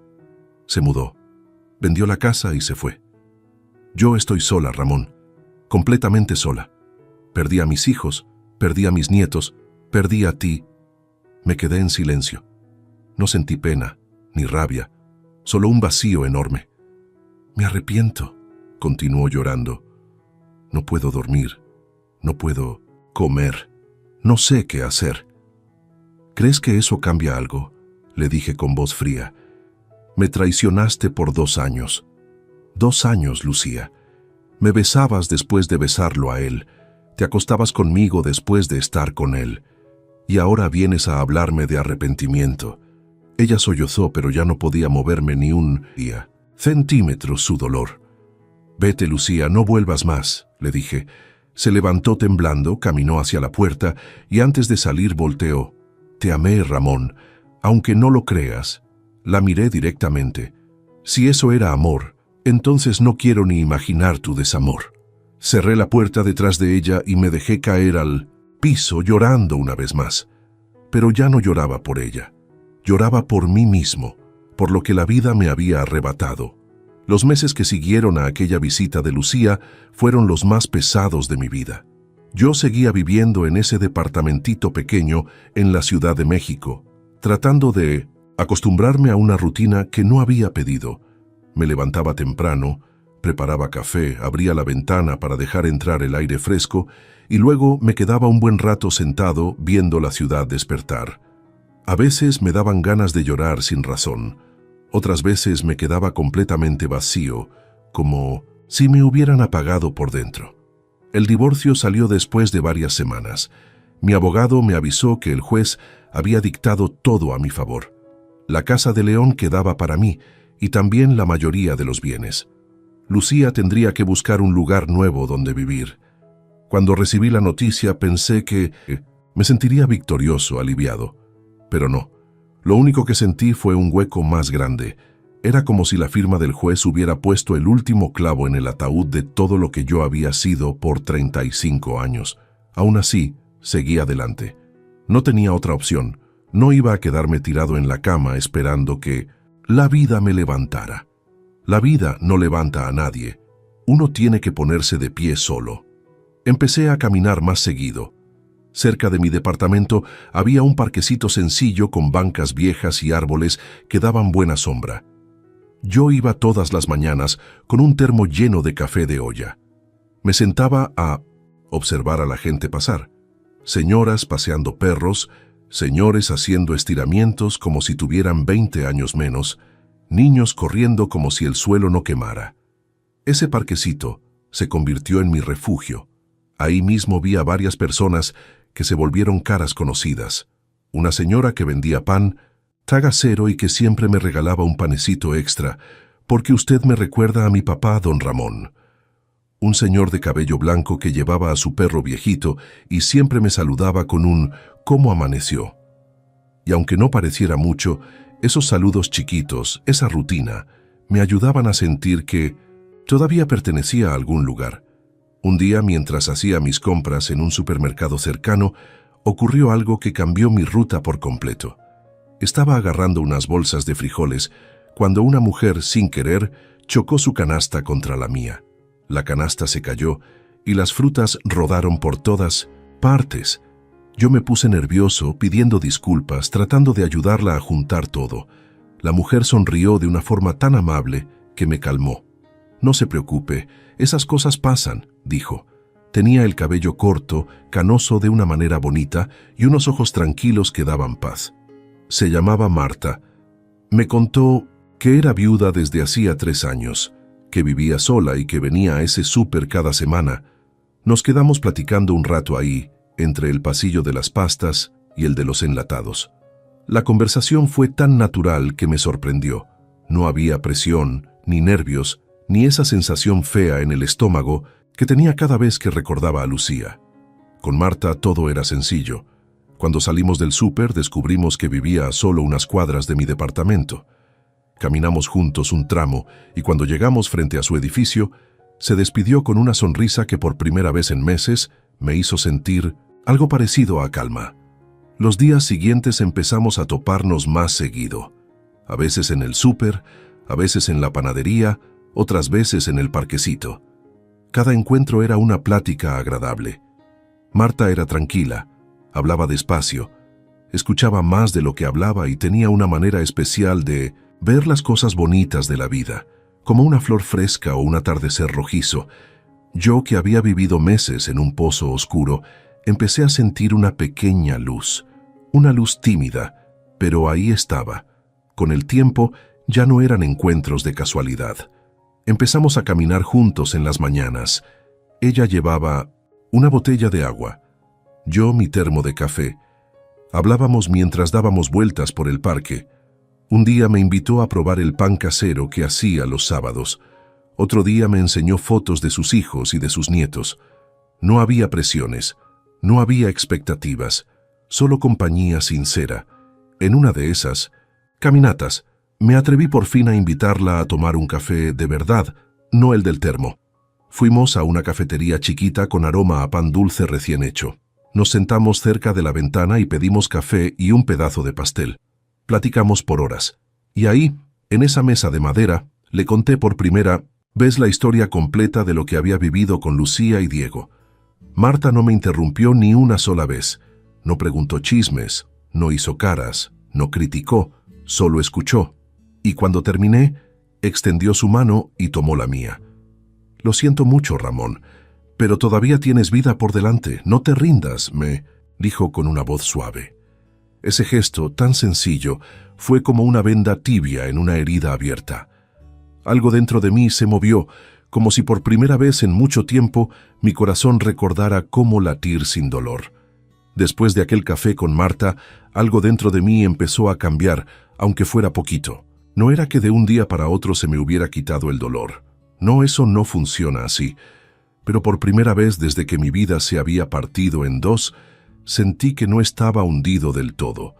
Se mudó, vendió la casa y se fue. Yo estoy sola, Ramón, completamente sola. Perdí a mis hijos, perdí a mis nietos, perdí a ti». Me quedé en silencio. No sentí pena, ni rabia, solo un vacío enorme. «Me arrepiento», continuó llorando. «No puedo dormir, no puedo comer, no sé qué hacer». «¿Crees que eso cambia algo?», le dije con voz fría. «Me traicionaste por 2 años. 2 años, Lucía. Me besabas después de besarlo a él. Te acostabas conmigo después de estar con él. Y ahora vienes a hablarme de arrepentimiento». Ella sollozó, pero ya no podía moverme ni un centímetro su dolor. «Vete, Lucía, no vuelvas más», le dije. Se levantó temblando, caminó hacia la puerta y antes de salir volteó. «Te amé, Ramón, aunque no lo creas». La miré directamente. «Si eso era amor, entonces no quiero ni imaginar tu desamor». Cerré la puerta detrás de ella y me dejé caer al piso llorando una vez más. Pero ya no lloraba por ella. Lloraba por mí mismo, por lo que la vida me había arrebatado. Los meses que siguieron a aquella visita de Lucía fueron los más pesados de mi vida. Yo seguía viviendo en ese departamentito pequeño en la Ciudad de México, tratando de acostumbrarme a una rutina que no había pedido. Me levantaba temprano, preparaba café, abría la ventana para dejar entrar el aire fresco y luego me quedaba un buen rato sentado viendo la ciudad despertar. A veces me daban ganas de llorar sin razón. Otras veces me quedaba completamente vacío, como si me hubieran apagado por dentro. El divorcio salió después de varias semanas. Mi abogado me avisó que el juez había dictado todo a mi favor. La casa de León quedaba para mí y también la mayoría de los bienes. Lucía tendría que buscar un lugar nuevo donde vivir. Cuando recibí la noticia pensé que me sentiría victorioso, aliviado. Pero no. Lo único que sentí fue un hueco más grande. Era como si la firma del juez hubiera puesto el último clavo en el ataúd de todo lo que yo había sido por 35 años. Aún así, seguí adelante. No tenía otra opción. No iba a quedarme tirado en la cama esperando que la vida me levantara. La vida no levanta a nadie. Uno tiene que ponerse de pie solo. Empecé a caminar más seguido. Cerca de mi departamento había un parquecito sencillo con bancas viejas y árboles que daban buena sombra. Yo iba todas las mañanas con un termo lleno de café de olla. Me sentaba a observar a la gente pasar. Señoras paseando perros, señores haciendo estiramientos como si tuvieran 20 años menos, niños corriendo como si el suelo no quemara. Ese parquecito se convirtió en mi refugio. Ahí mismo vi a varias personas que se volvieron caras conocidas. Una señora que vendía pan, tragacero y que siempre me regalaba un panecito extra, porque usted me recuerda a mi papá, don Ramón. Un señor de cabello blanco que llevaba a su perro viejito y siempre me saludaba con un «¿Cómo amaneció?». Y aunque no pareciera mucho, esos saludos chiquitos, esa rutina, me ayudaban a sentir que todavía pertenecía a algún lugar. Un día, mientras hacía mis compras en un supermercado cercano, ocurrió algo que cambió mi ruta por completo. Estaba agarrando unas bolsas de frijoles cuando una mujer, sin querer, chocó su canasta contra la mía. La canasta se cayó y las frutas rodaron por todas partes. Yo me puse nervioso, pidiendo disculpas, tratando de ayudarla a juntar todo. La mujer sonrió de una forma tan amable que me calmó. «No se preocupe, esas cosas pasan», dijo. Tenía el cabello corto, canoso de una manera bonita y unos ojos tranquilos que daban paz. Se llamaba Marta. Me contó que era viuda desde hacía 3 años, que vivía sola y que venía a ese súper cada semana. Nos quedamos platicando un rato ahí, entre el pasillo de las pastas y el de los enlatados. La conversación fue tan natural que me sorprendió. No había presión, ni nervios, ni esa sensación fea en el estómago que tenía cada vez que recordaba a Lucía. Con Marta todo era sencillo. Cuando salimos del súper descubrimos que vivía a solo unas cuadras de mi departamento. Caminamos juntos un tramo y cuando llegamos frente a su edificio, se despidió con una sonrisa que por primera vez en meses me hizo sentir algo parecido a calma. Los días siguientes empezamos a toparnos más seguido. A veces en el súper, a veces en la panadería, otras veces en el parquecito. Cada encuentro era una plática agradable. Marta era tranquila, hablaba despacio, escuchaba más de lo que hablaba y tenía una manera especial de ver las cosas bonitas de la vida, como una flor fresca o un atardecer rojizo. Yo, que había vivido meses en un pozo oscuro, empecé a sentir una pequeña luz, una luz tímida, pero ahí estaba. Con el tiempo ya no eran encuentros de casualidad. Empezamos a caminar juntos en las mañanas. Ella llevaba una botella de agua, yo mi termo de café. Hablábamos mientras dábamos vueltas por el parque. Un día me invitó a probar el pan casero que hacía los sábados. Otro día me enseñó fotos de sus hijos y de sus nietos. No había presiones, no había expectativas, solo compañía sincera. En una de esas caminatas, me atreví por fin a invitarla a tomar un café de verdad, no el del termo. Fuimos a una cafetería chiquita con aroma a pan dulce recién hecho. Nos sentamos cerca de la ventana y pedimos café y un pedazo de pastel. Platicamos por horas. Y ahí, en esa mesa de madera, le conté por primera vez la historia completa de lo que había vivido con Lucía y Diego. Marta no me interrumpió ni una sola vez. No preguntó chismes, no hizo caras, no criticó, solo escuchó. Y cuando terminé, extendió su mano y tomó la mía. «Lo siento mucho, Ramón, pero todavía tienes vida por delante, no te rindas», me dijo con una voz suave. Ese gesto, tan sencillo, fue como una venda tibia en una herida abierta. Algo dentro de mí se movió, como si por primera vez en mucho tiempo mi corazón recordara cómo latir sin dolor. Después de aquel café con Marta, algo dentro de mí empezó a cambiar, aunque fuera poquito. No era que de un día para otro se me hubiera quitado el dolor. No, eso no funciona así. Pero por primera vez desde que mi vida se había partido en dos, sentí que no estaba hundido del todo.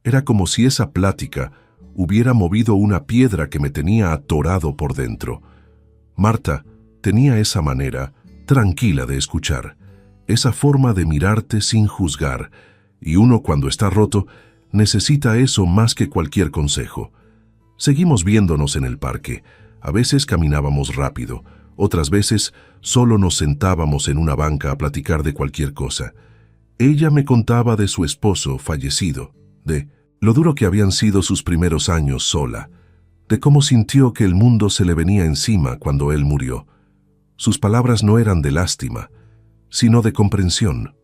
Era como si esa plática hubiera movido una piedra que me tenía atorado por dentro. Marta tenía esa manera tranquila de escuchar, esa forma de mirarte sin juzgar, y uno cuando está roto necesita eso más que cualquier consejo. Seguimos viéndonos en el parque. A veces caminábamos rápido, otras veces solo nos sentábamos en una banca a platicar de cualquier cosa. Ella me contaba de su esposo fallecido, de lo duro que habían sido sus primeros años sola, de cómo sintió que el mundo se le venía encima cuando él murió. Sus palabras no eran de lástima, sino de comprensión.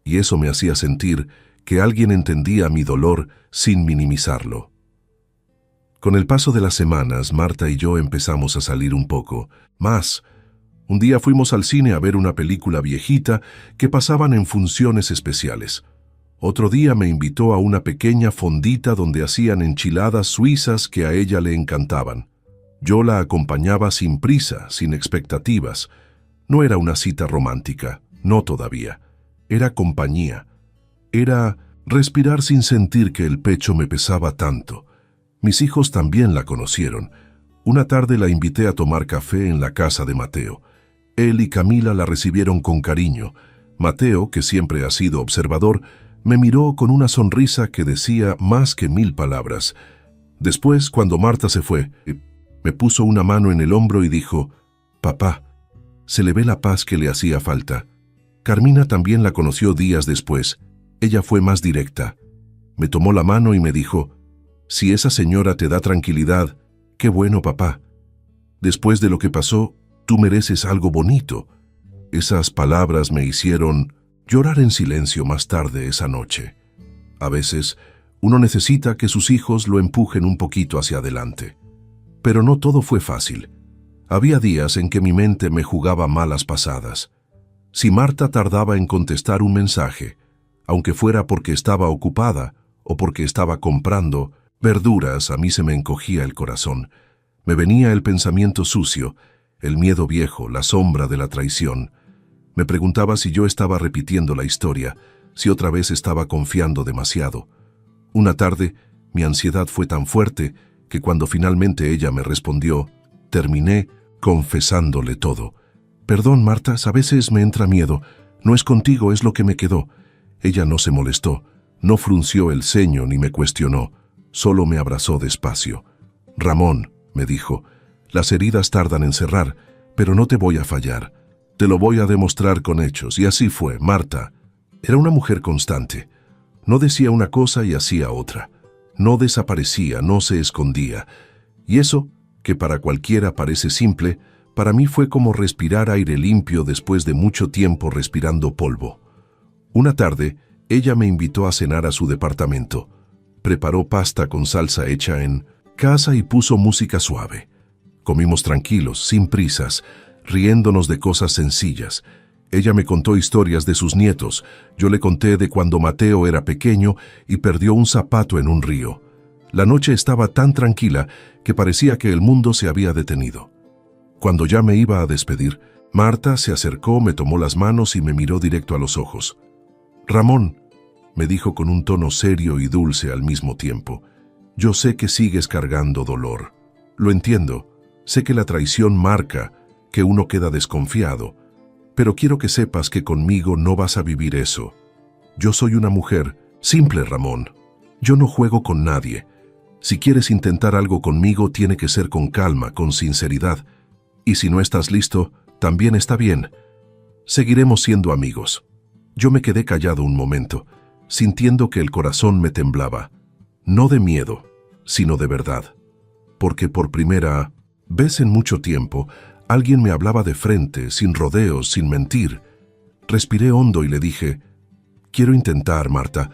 Y eso me hacía sentir que alguien entendía mi dolor sin minimizarlo. Con el paso de las semanas, Marta y yo empezamos a salir un poco más. Un día fuimos al cine a ver una película viejita que pasaban en funciones especiales. Otro día me invitó a una pequeña fondita donde hacían enchiladas suizas que a ella le encantaban. Yo la acompañaba sin prisa, sin expectativas. No era una cita romántica, no todavía. Era compañía. Era respirar sin sentir que el pecho me pesaba tanto. Mis hijos también la conocieron. Una tarde la invité a tomar café en la casa de Mateo. Él y Camila la recibieron con cariño. Mateo, que siempre ha sido observador, me miró con una sonrisa que decía más que 1000 palabras. Después, cuando Marta se fue, me puso una mano en el hombro y dijo: «Papá, se le ve la paz que le hacía falta». Carmina también la conoció días después. Ella fue más directa. Me tomó la mano y me dijo: «Si esa señora te da tranquilidad, qué bueno, papá. Después de lo que pasó, tú mereces algo bonito». Esas palabras me hicieron llorar en silencio más tarde esa noche. A veces, uno necesita que sus hijos lo empujen un poquito hacia adelante. Pero no todo fue fácil. Había días en que mi mente me jugaba malas pasadas. Si Marta tardaba en contestar un mensaje, aunque fuera porque estaba ocupada o porque estaba comprando verduras, a mí se me encogía el corazón. Me venía el pensamiento sucio, el miedo viejo, la sombra de la traición. Me preguntaba si yo estaba repitiendo la historia, si otra vez estaba confiando demasiado. Una tarde, mi ansiedad fue tan fuerte que cuando finalmente ella me respondió, terminé confesándole todo. «Perdón, Marta, a veces me entra miedo. No es contigo, es lo que me quedó». Ella no se molestó, no frunció el ceño ni me cuestionó, solo me abrazó despacio. «Ramón», me dijo, «las heridas tardan en cerrar, pero no te voy a fallar. Te lo voy a demostrar con hechos». Y así fue. Marta era una mujer constante. No decía una cosa y hacía otra. No desaparecía, no se escondía. Y eso, que para cualquiera parece simple, para mí fue como respirar aire limpio después de mucho tiempo respirando polvo. Una tarde, ella me invitó a cenar a su departamento. Preparó pasta con salsa hecha en casa y puso música suave. Comimos tranquilos, sin prisas, riéndonos de cosas sencillas. Ella me contó historias de sus nietos. Yo le conté de cuando Mateo era pequeño y perdió un zapato en un río. La noche estaba tan tranquila que parecía que el mundo se había detenido. Cuando ya me iba a despedir, Marta se acercó, me tomó las manos y me miró directo a los ojos. «Ramón», me dijo con un tono serio y dulce al mismo tiempo, «yo sé que sigues cargando dolor. Lo entiendo. Sé que la traición marca, que uno queda desconfiado, pero quiero que sepas que conmigo no vas a vivir eso. Yo soy una mujer simple, Ramón. Yo no juego con nadie. Si quieres intentar algo conmigo, tiene que ser con calma, con sinceridad. Y si no estás listo, también está bien. Seguiremos siendo amigos». Yo me quedé callado un momento, sintiendo que el corazón me temblaba. No de miedo, sino de verdad. Porque por primera vez en mucho tiempo, alguien me hablaba de frente, sin rodeos, sin mentir. Respiré hondo y le dije: «Quiero intentar, Marta,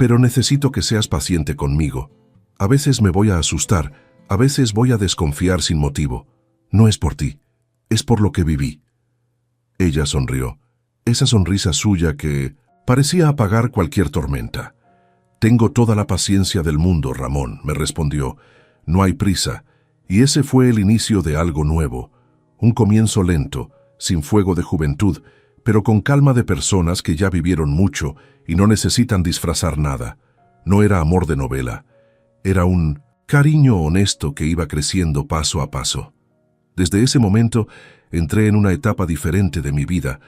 pero necesito que seas paciente conmigo. A veces me voy a asustar, a veces voy a desconfiar sin motivo. No es por ti, es por lo que viví. Ella sonrió, esa sonrisa suya que parecía apagar cualquier tormenta. Tengo toda la paciencia del mundo, Ramón, me respondió. No hay prisa, y ese fue el inicio de algo nuevo. Un comienzo lento, sin fuego de juventud, pero con calma de personas que ya vivieron mucho y no necesitan disfrazar nada. No era amor de novela, era un cariño honesto que iba creciendo paso a paso. Desde ese momento entré en una etapa diferente de mi vida,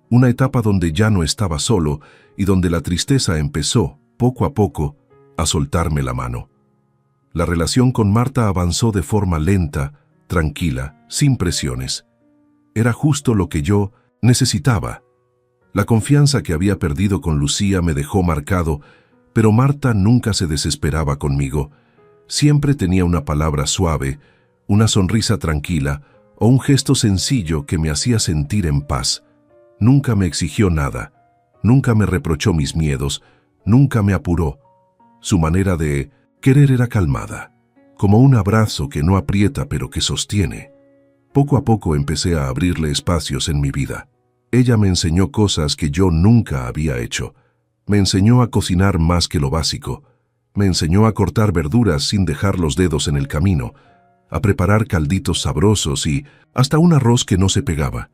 una etapa donde ya no estaba solo y donde la tristeza empezó, poco a poco, a soltarme la mano. La relación con Marta avanzó de forma lenta, tranquila, sin presiones. Era justo lo que yo necesitaba. La confianza que había perdido con Lucía me dejó marcado, pero Marta nunca se desesperaba conmigo. Siempre tenía una palabra suave, una sonrisa tranquila o un gesto sencillo que me hacía sentir en paz. Nunca me exigió nada, nunca me reprochó mis miedos, nunca me apuró. Su manera de querer era calmada, como un abrazo que no aprieta pero que sostiene. Poco a poco empecé a abrirle espacios en mi vida. Ella me enseñó cosas que yo nunca había hecho. Me enseñó a cocinar más que lo básico. Me enseñó a cortar verduras sin dejar los dedos en el camino, a preparar calditos sabrosos y hasta un arroz que no se pegaba.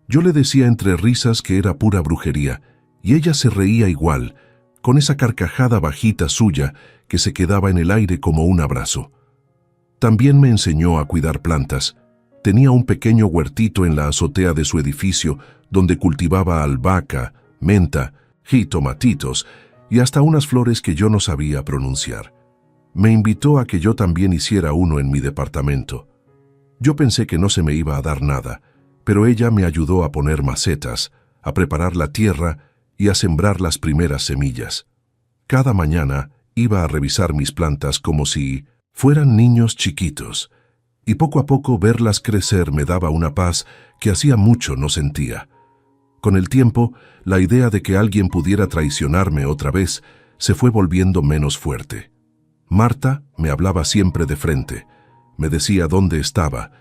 Yo le decía entre risas que era pura brujería, y ella se reía igual, con esa carcajada bajita suya que se quedaba en el aire como un abrazo. También me enseñó a cuidar plantas. Tenía un pequeño huertito en la azotea de su edificio donde cultivaba albahaca, menta, jitomatitos y hasta unas flores que yo no sabía pronunciar. Me invitó a que yo también hiciera uno en mi departamento. Yo pensé que no se me iba a dar nada, pero ella me ayudó a poner macetas, a preparar la tierra y a sembrar las primeras semillas. Cada mañana iba a revisar mis plantas como si fueran niños chiquitos, y poco a poco verlas crecer me daba una paz que hacía mucho no sentía. Con el tiempo, la idea de que alguien pudiera traicionarme otra vez se fue volviendo menos fuerte. Marta me hablaba siempre de frente, me decía dónde estaba,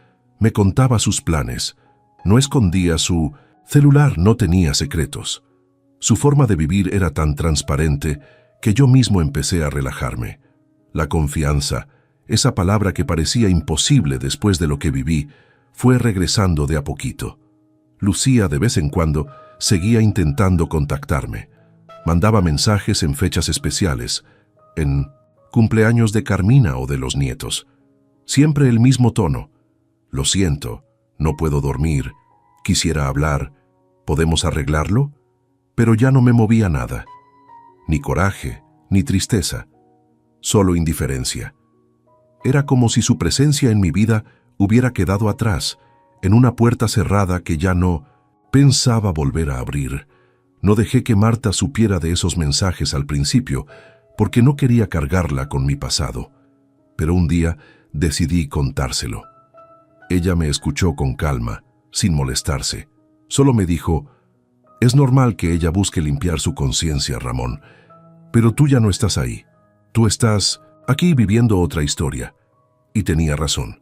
me contaba sus planes, no escondía su celular, no tenía secretos. Su forma de vivir era tan transparente que yo mismo empecé a relajarme. La confianza, esa palabra que parecía imposible después de lo que viví, fue regresando de a poquito. Lucía de vez en cuando seguía intentando contactarme. Mandaba mensajes en fechas especiales, en cumpleaños de Carmina o de los nietos. Siempre el mismo tono. Lo siento, no puedo dormir, quisiera hablar, ¿podemos arreglarlo? Pero ya no me movía nada. Ni coraje, ni tristeza, solo indiferencia. Era como si su presencia en mi vida hubiera quedado atrás, en una puerta cerrada que ya no pensaba volver a abrir. No dejé que Marta supiera de esos mensajes al principio, porque no quería cargarla con mi pasado. Pero un día decidí contárselo. Ella me escuchó con calma, sin molestarse. Solo me dijo: «Es normal que ella busque limpiar su conciencia, Ramón, pero tú ya no estás ahí. Tú estás aquí viviendo otra historia». Y tenía razón.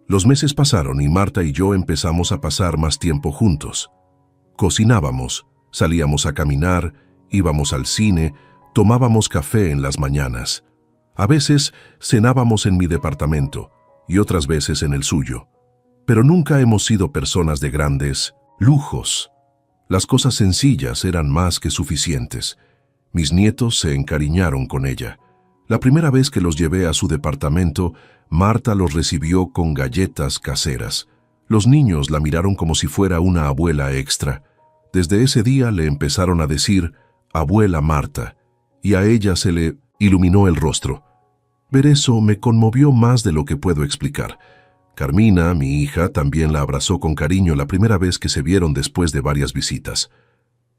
Los meses pasaron y Marta y yo empezamos a pasar más tiempo juntos. Cocinábamos, salíamos a caminar, íbamos al cine, tomábamos café en las mañanas. A veces cenábamos en mi departamento y otras veces en el suyo. Pero nunca hemos sido personas de grandes lujos. Las cosas sencillas eran más que suficientes. Mis nietos se encariñaron con ella. La primera vez que los llevé a su departamento, Marta los recibió con galletas caseras. Los niños la miraron como si fuera una abuela extra. Desde ese día le empezaron a decir «Abuela Marta», y a ella se le iluminó el rostro. Ver eso me conmovió más de lo que puedo explicar. Carmina, mi hija, también la abrazó con cariño la primera vez que se vieron después de varias visitas.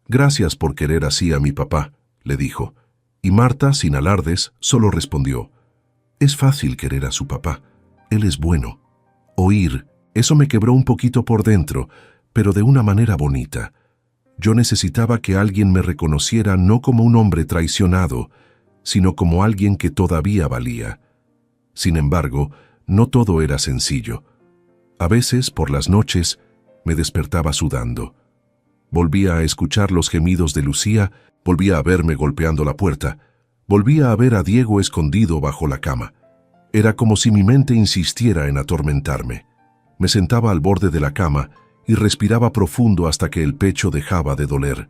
«Gracias por querer así a mi papá», le dijo. Y Marta, sin alardes, solo respondió: «Es fácil querer a su papá. Él es bueno». Oír, eso me quebró un poquito por dentro, pero de una manera bonita. Yo necesitaba que alguien me reconociera no como un hombre traicionado, sino como alguien que todavía valía. Sin embargo, no todo era sencillo. A veces, por las noches, me despertaba sudando. Volvía a escuchar los gemidos de Lucía, volvía a verme golpeando la puerta, volvía a ver a Diego escondido bajo la cama. Era como si mi mente insistiera en atormentarme. Me sentaba al borde de la cama y respiraba profundo hasta que el pecho dejaba de doler.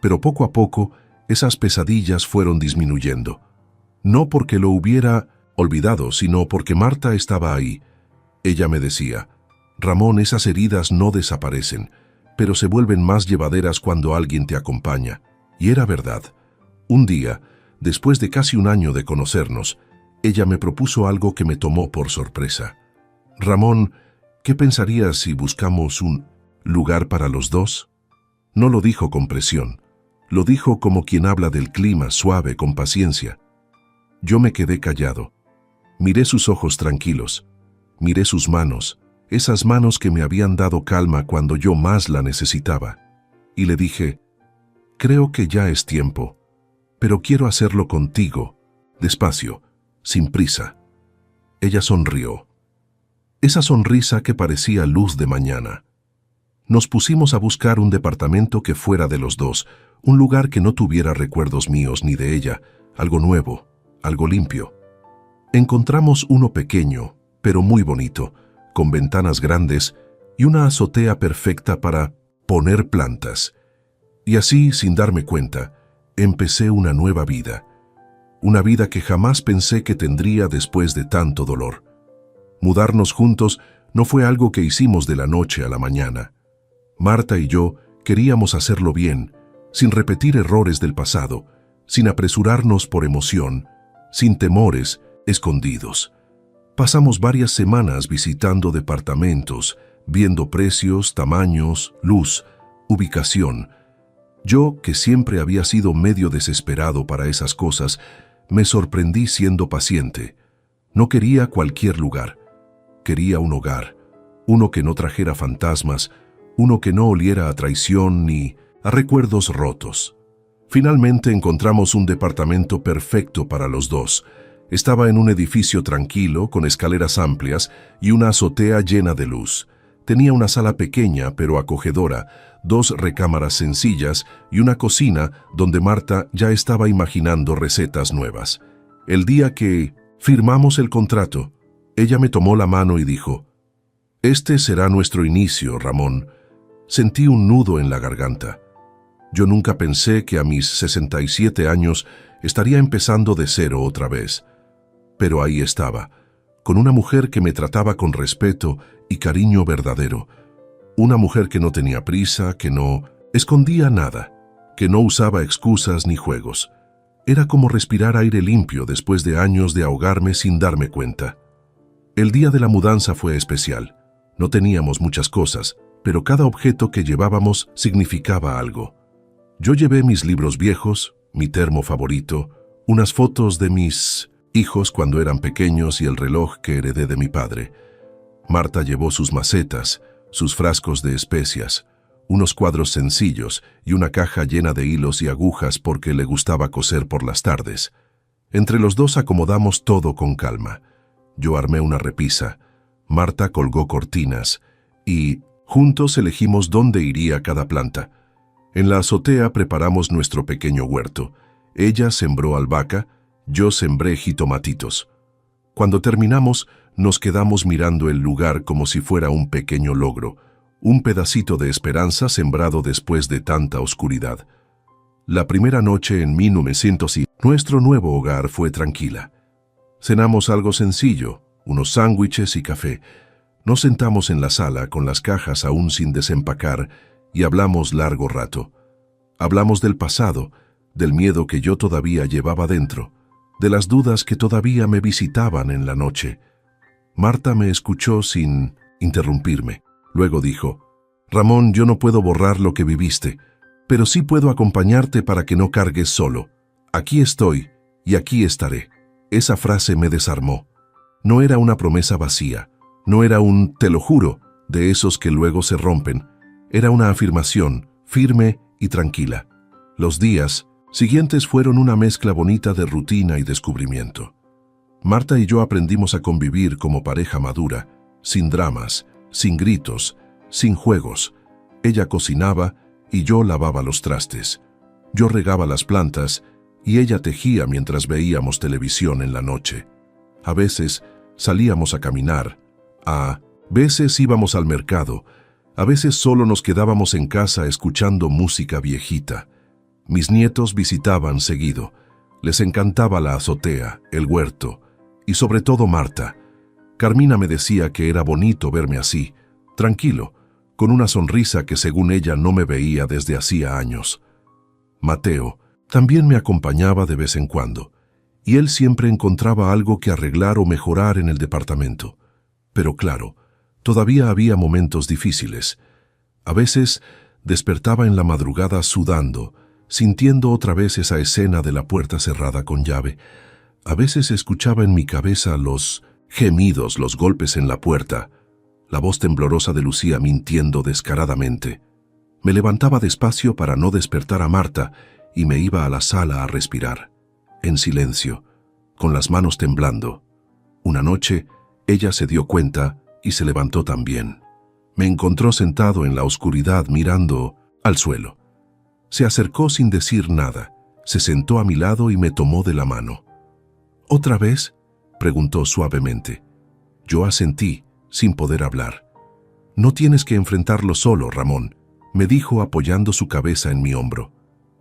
Pero poco a poco, esas pesadillas fueron disminuyendo. No porque lo hubiera olvidado, sino porque Marta estaba ahí. Ella me decía: Ramón, esas heridas no desaparecen, pero se vuelven más llevaderas cuando alguien te acompaña. Y era verdad. Un día, después de casi un año de conocernos, ella me propuso algo que me tomó por sorpresa. Ramón, ¿qué pensarías si buscamos un lugar para los dos? No lo dijo con presión. Lo dijo como quien habla del clima, suave, con paciencia. Yo me quedé callado. Miré sus ojos tranquilos. Miré sus manos, esas manos que me habían dado calma cuando yo más la necesitaba. Y le dije: creo que ya es tiempo, pero quiero hacerlo contigo, despacio, sin prisa. Ella sonrió. Esa sonrisa que parecía luz de mañana. Nos pusimos a buscar un departamento que fuera de los dos, un lugar que no tuviera recuerdos míos ni de ella, algo nuevo, algo limpio. Encontramos uno pequeño, pero muy bonito, con ventanas grandes y una azotea perfecta para poner plantas. Y así, sin darme cuenta, empecé una nueva vida. Una vida que jamás pensé que tendría después de tanto dolor. Mudarnos juntos no fue algo que hicimos de la noche a la mañana. Marta y yo queríamos hacerlo bien, sin repetir errores del pasado, sin apresurarnos por emoción, sin temores, escondidos. Pasamos varias semanas visitando departamentos, viendo precios, tamaños, luz, ubicación. Yo, que siempre había sido medio desesperado para esas cosas, me sorprendí siendo paciente. No quería cualquier lugar. Quería un hogar, uno que no trajera fantasmas, uno que no oliera a traición ni a recuerdos rotos. Finalmente encontramos un departamento perfecto para los dos. Estaba en un edificio tranquilo, con escaleras amplias y una azotea llena de luz. Tenía una sala pequeña pero acogedora, 2 recámaras sencillas y una cocina donde Marta ya estaba imaginando recetas nuevas. El día que firmamos el contrato, ella me tomó la mano y dijo: «Este será nuestro inicio, Ramón». Sentí un nudo en la garganta. Yo nunca pensé que a mis 67 años estaría empezando de cero otra vez. Pero ahí estaba, con una mujer que me trataba con respeto y cariño verdadero. Una mujer que no tenía prisa, que no escondía nada, que no usaba excusas ni juegos. Era como respirar aire limpio después de años de ahogarme sin darme cuenta. El día de la mudanza fue especial. No teníamos muchas cosas, pero cada objeto que llevábamos significaba algo. Yo llevé mis libros viejos, mi termo favorito, unas fotos de mis hijos cuando eran pequeños y el reloj que heredé de mi padre. Marta llevó sus macetas, sus frascos de especias, unos cuadros sencillos y una caja llena de hilos y agujas porque le gustaba coser por las tardes. Entre los dos acomodamos todo con calma. Yo armé una repisa, Marta colgó cortinas y juntos elegimos dónde iría cada planta. En la azotea preparamos nuestro pequeño huerto. Ella sembró albahaca, yo sembré jitomatitos. Cuando terminamos, nos quedamos mirando el lugar como si fuera un pequeño logro, un pedacito de esperanza sembrado después de tanta oscuridad. La primera noche en 1900 nuestro nuevo hogar fue tranquila. Cenamos algo sencillo, unos sándwiches y café. Nos sentamos en la sala con las cajas aún sin desempacar y hablamos largo rato. Hablamos del pasado, del miedo que yo todavía llevaba dentro, de las dudas que todavía me visitaban en la noche. Marta me escuchó sin interrumpirme. Luego dijo: «Ramón, yo no puedo borrar lo que viviste, pero sí puedo acompañarte para que no cargues solo. Aquí estoy y aquí estaré». Esa frase me desarmó. No era una promesa vacía, no era un «te lo juro» de esos que luego se rompen. Era una afirmación, firme y tranquila. Los días, Siguientes fueron una mezcla bonita de rutina y descubrimiento. Marta y yo aprendimos a convivir como pareja madura, sin dramas, sin gritos, sin juegos. Ella cocinaba y yo lavaba los trastes. Yo regaba las plantas y ella tejía mientras veíamos televisión en la noche. A veces salíamos a caminar, a veces íbamos al mercado, a veces solo nos quedábamos en casa escuchando música viejita. Mis nietos visitaban seguido. Les encantaba la azotea, el huerto y sobre todo Marta. Carmina me decía que era bonito verme así, tranquilo, con una sonrisa que según ella no me veía desde hacía años. Mateo también me acompañaba de vez en cuando, y él siempre encontraba algo que arreglar o mejorar en el departamento. Pero claro, todavía había momentos difíciles. A veces despertaba en la madrugada sudando, sintiendo otra vez esa escena de la puerta cerrada con llave. A veces escuchaba en mi cabeza los gemidos, los golpes en la puerta, la voz temblorosa de Lucía mintiendo descaradamente. Me levantaba despacio para no despertar a Marta y me iba a la sala a respirar, en silencio, con las manos temblando. Una noche, ella se dio cuenta y se levantó también. Me encontró sentado en la oscuridad mirando al suelo. Se acercó sin decir nada, se sentó a mi lado y me tomó de la mano. ¿Otra vez?, preguntó suavemente. Yo asentí, sin poder hablar. No tienes que enfrentarlo solo, Ramón, me dijo apoyando su cabeza en mi hombro.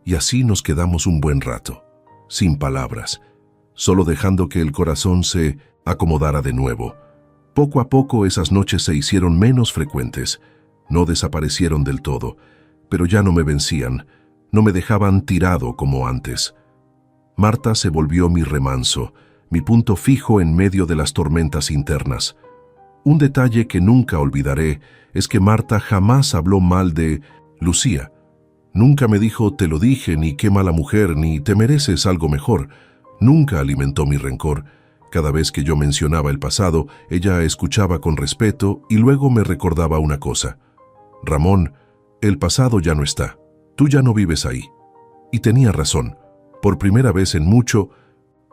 Y así nos quedamos un buen rato, sin palabras, solo dejando que el corazón se acomodara de nuevo. Poco a poco esas noches se hicieron menos frecuentes, no desaparecieron del todo, pero ya no me vencían, no me dejaban tirado como antes. Marta se volvió mi remanso, mi punto fijo en medio de las tormentas internas. Un detalle que nunca olvidaré es que Marta jamás habló mal de Lucía. Nunca me dijo te lo dije, ni qué mala mujer, ni te mereces algo mejor. Nunca alimentó mi rencor. Cada vez que yo mencionaba el pasado, ella escuchaba con respeto y luego me recordaba una cosa. Ramón, el pasado ya no está. Tú ya no vives ahí. Y tenía razón. Por primera vez en mucho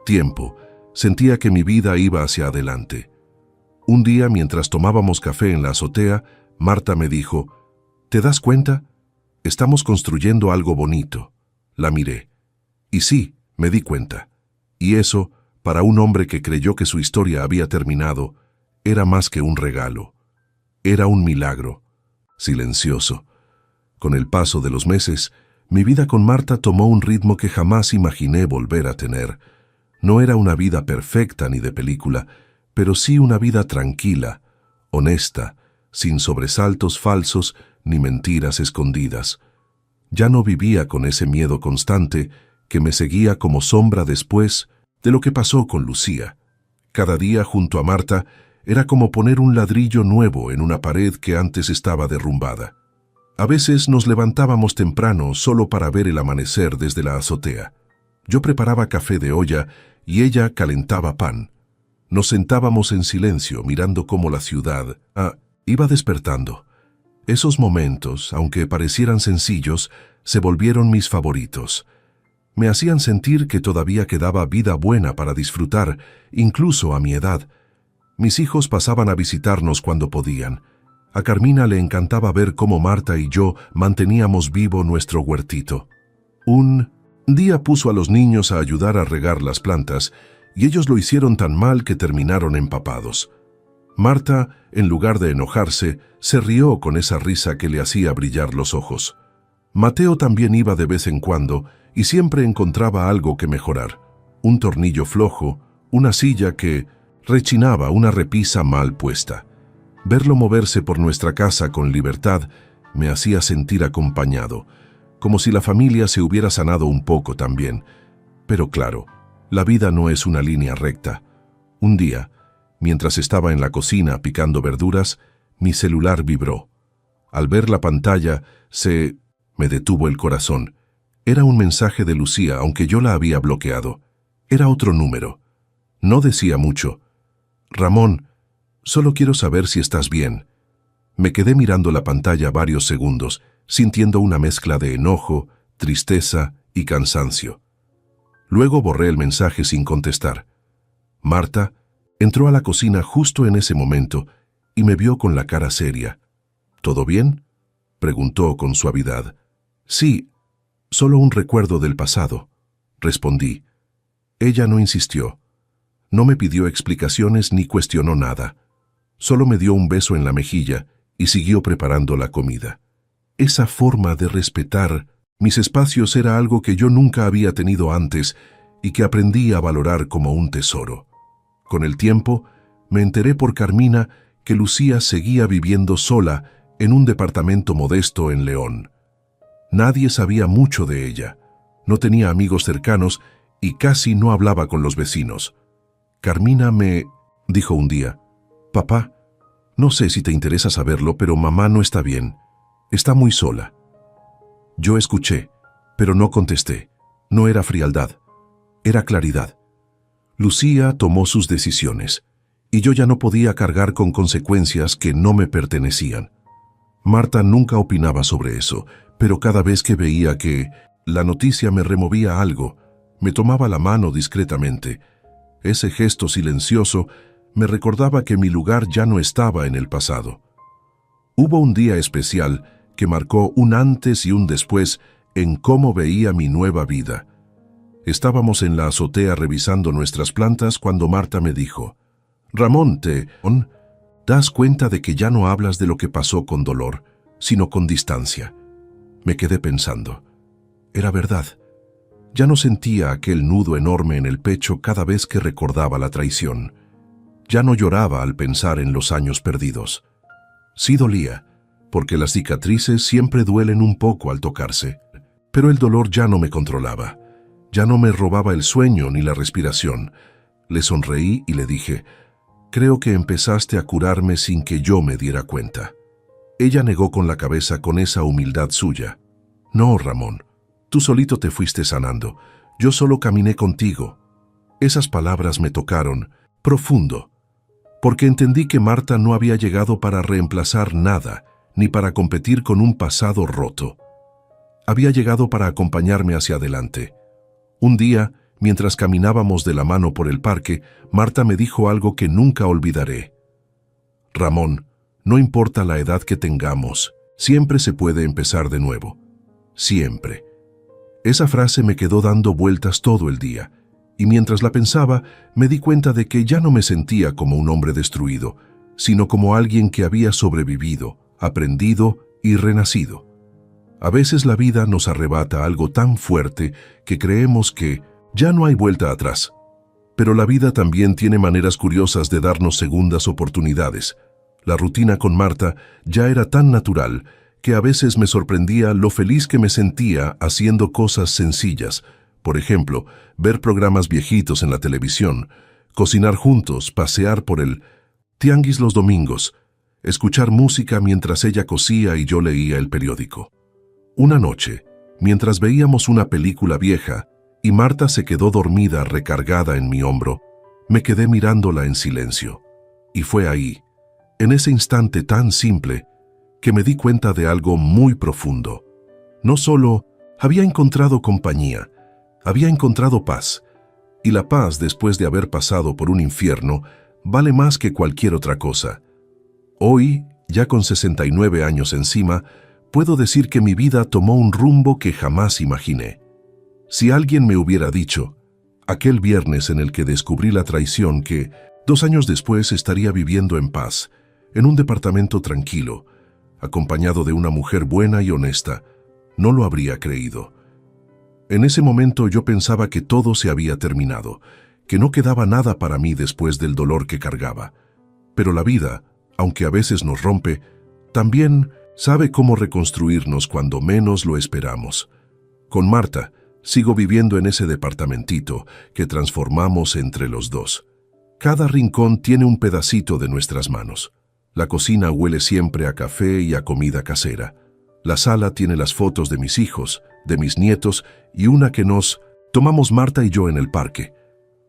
tiempo, sentía que mi vida iba hacia adelante. Un día, mientras tomábamos café en la azotea, Marta me dijo, ¿te das cuenta? Estamos construyendo algo bonito. La miré. Y sí, me di cuenta. Y eso, para un hombre que creyó que su historia había terminado, era más que un regalo. Era un milagro. Silencioso. Con el paso de los meses, mi vida con Marta tomó un ritmo que jamás imaginé volver a tener. No era una vida perfecta ni de película, pero sí una vida tranquila, honesta, sin sobresaltos falsos ni mentiras escondidas. Ya no vivía con ese miedo constante que me seguía como sombra después de lo que pasó con Lucía. Cada día junto a Marta era como poner un ladrillo nuevo en una pared que antes estaba derrumbada. A veces nos levantábamos temprano solo para ver el amanecer desde la azotea. Yo preparaba café de olla y ella calentaba pan. Nos sentábamos en silencio mirando cómo la ciudad iba despertando. Esos momentos, aunque parecieran sencillos, se volvieron mis favoritos. Me hacían sentir que todavía quedaba vida buena para disfrutar, incluso a mi edad. Mis hijos pasaban a visitarnos cuando podían. A Carmina le encantaba ver cómo Marta y yo manteníamos vivo nuestro huertito. Un día puso a los niños a ayudar a regar las plantas, y ellos lo hicieron tan mal que terminaron empapados. Marta, en lugar de enojarse, se rió con esa risa que le hacía brillar los ojos. Mateo también iba de vez en cuando y siempre encontraba algo que mejorar. Un tornillo flojo, una silla que rechinaba, una repisa mal puesta. Verlo moverse por nuestra casa con libertad me hacía sentir acompañado, como si la familia se hubiera sanado un poco también. Pero claro, la vida no es una línea recta. Un día, mientras estaba en la cocina picando verduras, mi celular vibró. Al ver la pantalla, me detuvo el corazón. Era un mensaje de Lucía, aunque yo la había bloqueado. Era otro número. No decía mucho. Ramón, solo quiero saber si estás bien. Me quedé mirando la pantalla varios segundos, sintiendo una mezcla de enojo, tristeza y cansancio. Luego borré el mensaje sin contestar. Marta entró a la cocina justo en ese momento y me vio con la cara seria. ¿Todo bien?, preguntó con suavidad. Sí, solo un recuerdo del pasado, respondí. Ella no insistió. No me pidió explicaciones ni cuestionó nada. Solo me dio un beso en la mejilla y siguió preparando la comida. Esa forma de respetar mis espacios era algo que yo nunca había tenido antes y que aprendí a valorar como un tesoro. Con el tiempo, me enteré por Carmina que Lucía seguía viviendo sola en un departamento modesto en León. Nadie sabía mucho de ella, no tenía amigos cercanos y casi no hablaba con los vecinos. Carmina me dijo un día: «Papá, no sé si te interesa saberlo, pero mamá no está bien. Está muy sola». Yo escuché, pero no contesté. No era frialdad, era claridad. Lucía tomó sus decisiones, y yo ya no podía cargar con consecuencias que no me pertenecían. Marta nunca opinaba sobre eso, pero cada vez que veía que la noticia me removía algo, me tomaba la mano discretamente. Ese gesto silencioso me recordaba que mi lugar ya no estaba en el pasado. Hubo un día especial que marcó un antes y un después en cómo veía mi nueva vida. Estábamos en la azotea revisando nuestras plantas cuando Marta me dijo: «Ramón, ¿te das cuenta de que ya no hablas de lo que pasó con dolor, sino con distancia?» Me quedé pensando. Era verdad. Ya no sentía aquel nudo enorme en el pecho cada vez que recordaba la traición. Ya no lloraba al pensar en los años perdidos. Sí dolía, porque las cicatrices siempre duelen un poco al tocarse, pero el dolor ya no me controlaba. Ya no me robaba el sueño ni la respiración. Le sonreí y le dije: «Creo que empezaste a curarme sin que yo me diera cuenta». Ella negó con la cabeza con esa humildad suya. «No, Ramón, tú solito te fuiste sanando. Yo solo caminé contigo». Esas palabras me tocaron profundo, porque entendí que Marta no había llegado para reemplazar nada, ni para competir con un pasado roto. Había llegado para acompañarme hacia adelante. Un día, mientras caminábamos de la mano por el parque, Marta me dijo algo que nunca olvidaré: «Ramón, no importa la edad que tengamos, siempre se puede empezar de nuevo. Siempre». Esa frase me quedó dando vueltas todo el día, y mientras la pensaba, me di cuenta de que ya no me sentía como un hombre destruido, sino como alguien que había sobrevivido, aprendido y renacido. A veces la vida nos arrebata algo tan fuerte que creemos que ya no hay vuelta atrás. Pero la vida también tiene maneras curiosas de darnos segundas oportunidades. La rutina con Marta ya era tan natural que a veces me sorprendía lo feliz que me sentía haciendo cosas sencillas. Por ejemplo, ver programas viejitos en la televisión, cocinar juntos, pasear por el tianguis los domingos, escuchar música mientras ella cosía y yo leía el periódico. Una noche, mientras veíamos una película vieja y Marta se quedó dormida recargada en mi hombro, me quedé mirándola en silencio. Y fue ahí, en ese instante tan simple, que me di cuenta de algo muy profundo. No solo había encontrado compañía, había encontrado paz. Y la paz, después de haber pasado por un infierno, vale más que cualquier otra cosa. Hoy, ya con 69 años encima, puedo decir que mi vida tomó un rumbo que jamás imaginé. Si alguien me hubiera dicho, aquel viernes en el que descubrí la traición, que 2 años después estaría viviendo en paz, en un departamento tranquilo, acompañado de una mujer buena y honesta, no lo habría creído. En ese momento yo pensaba que todo se había terminado, que no quedaba nada para mí después del dolor que cargaba. Pero la vida, aunque a veces nos rompe, también sabe cómo reconstruirnos cuando menos lo esperamos. Con Marta, sigo viviendo en ese departamentito que transformamos entre los dos. Cada rincón tiene un pedacito de nuestras manos. La cocina huele siempre a café y a comida casera. La sala tiene las fotos de mis hijos, de mis nietos y una que nos tomamos Marta y yo en el parque.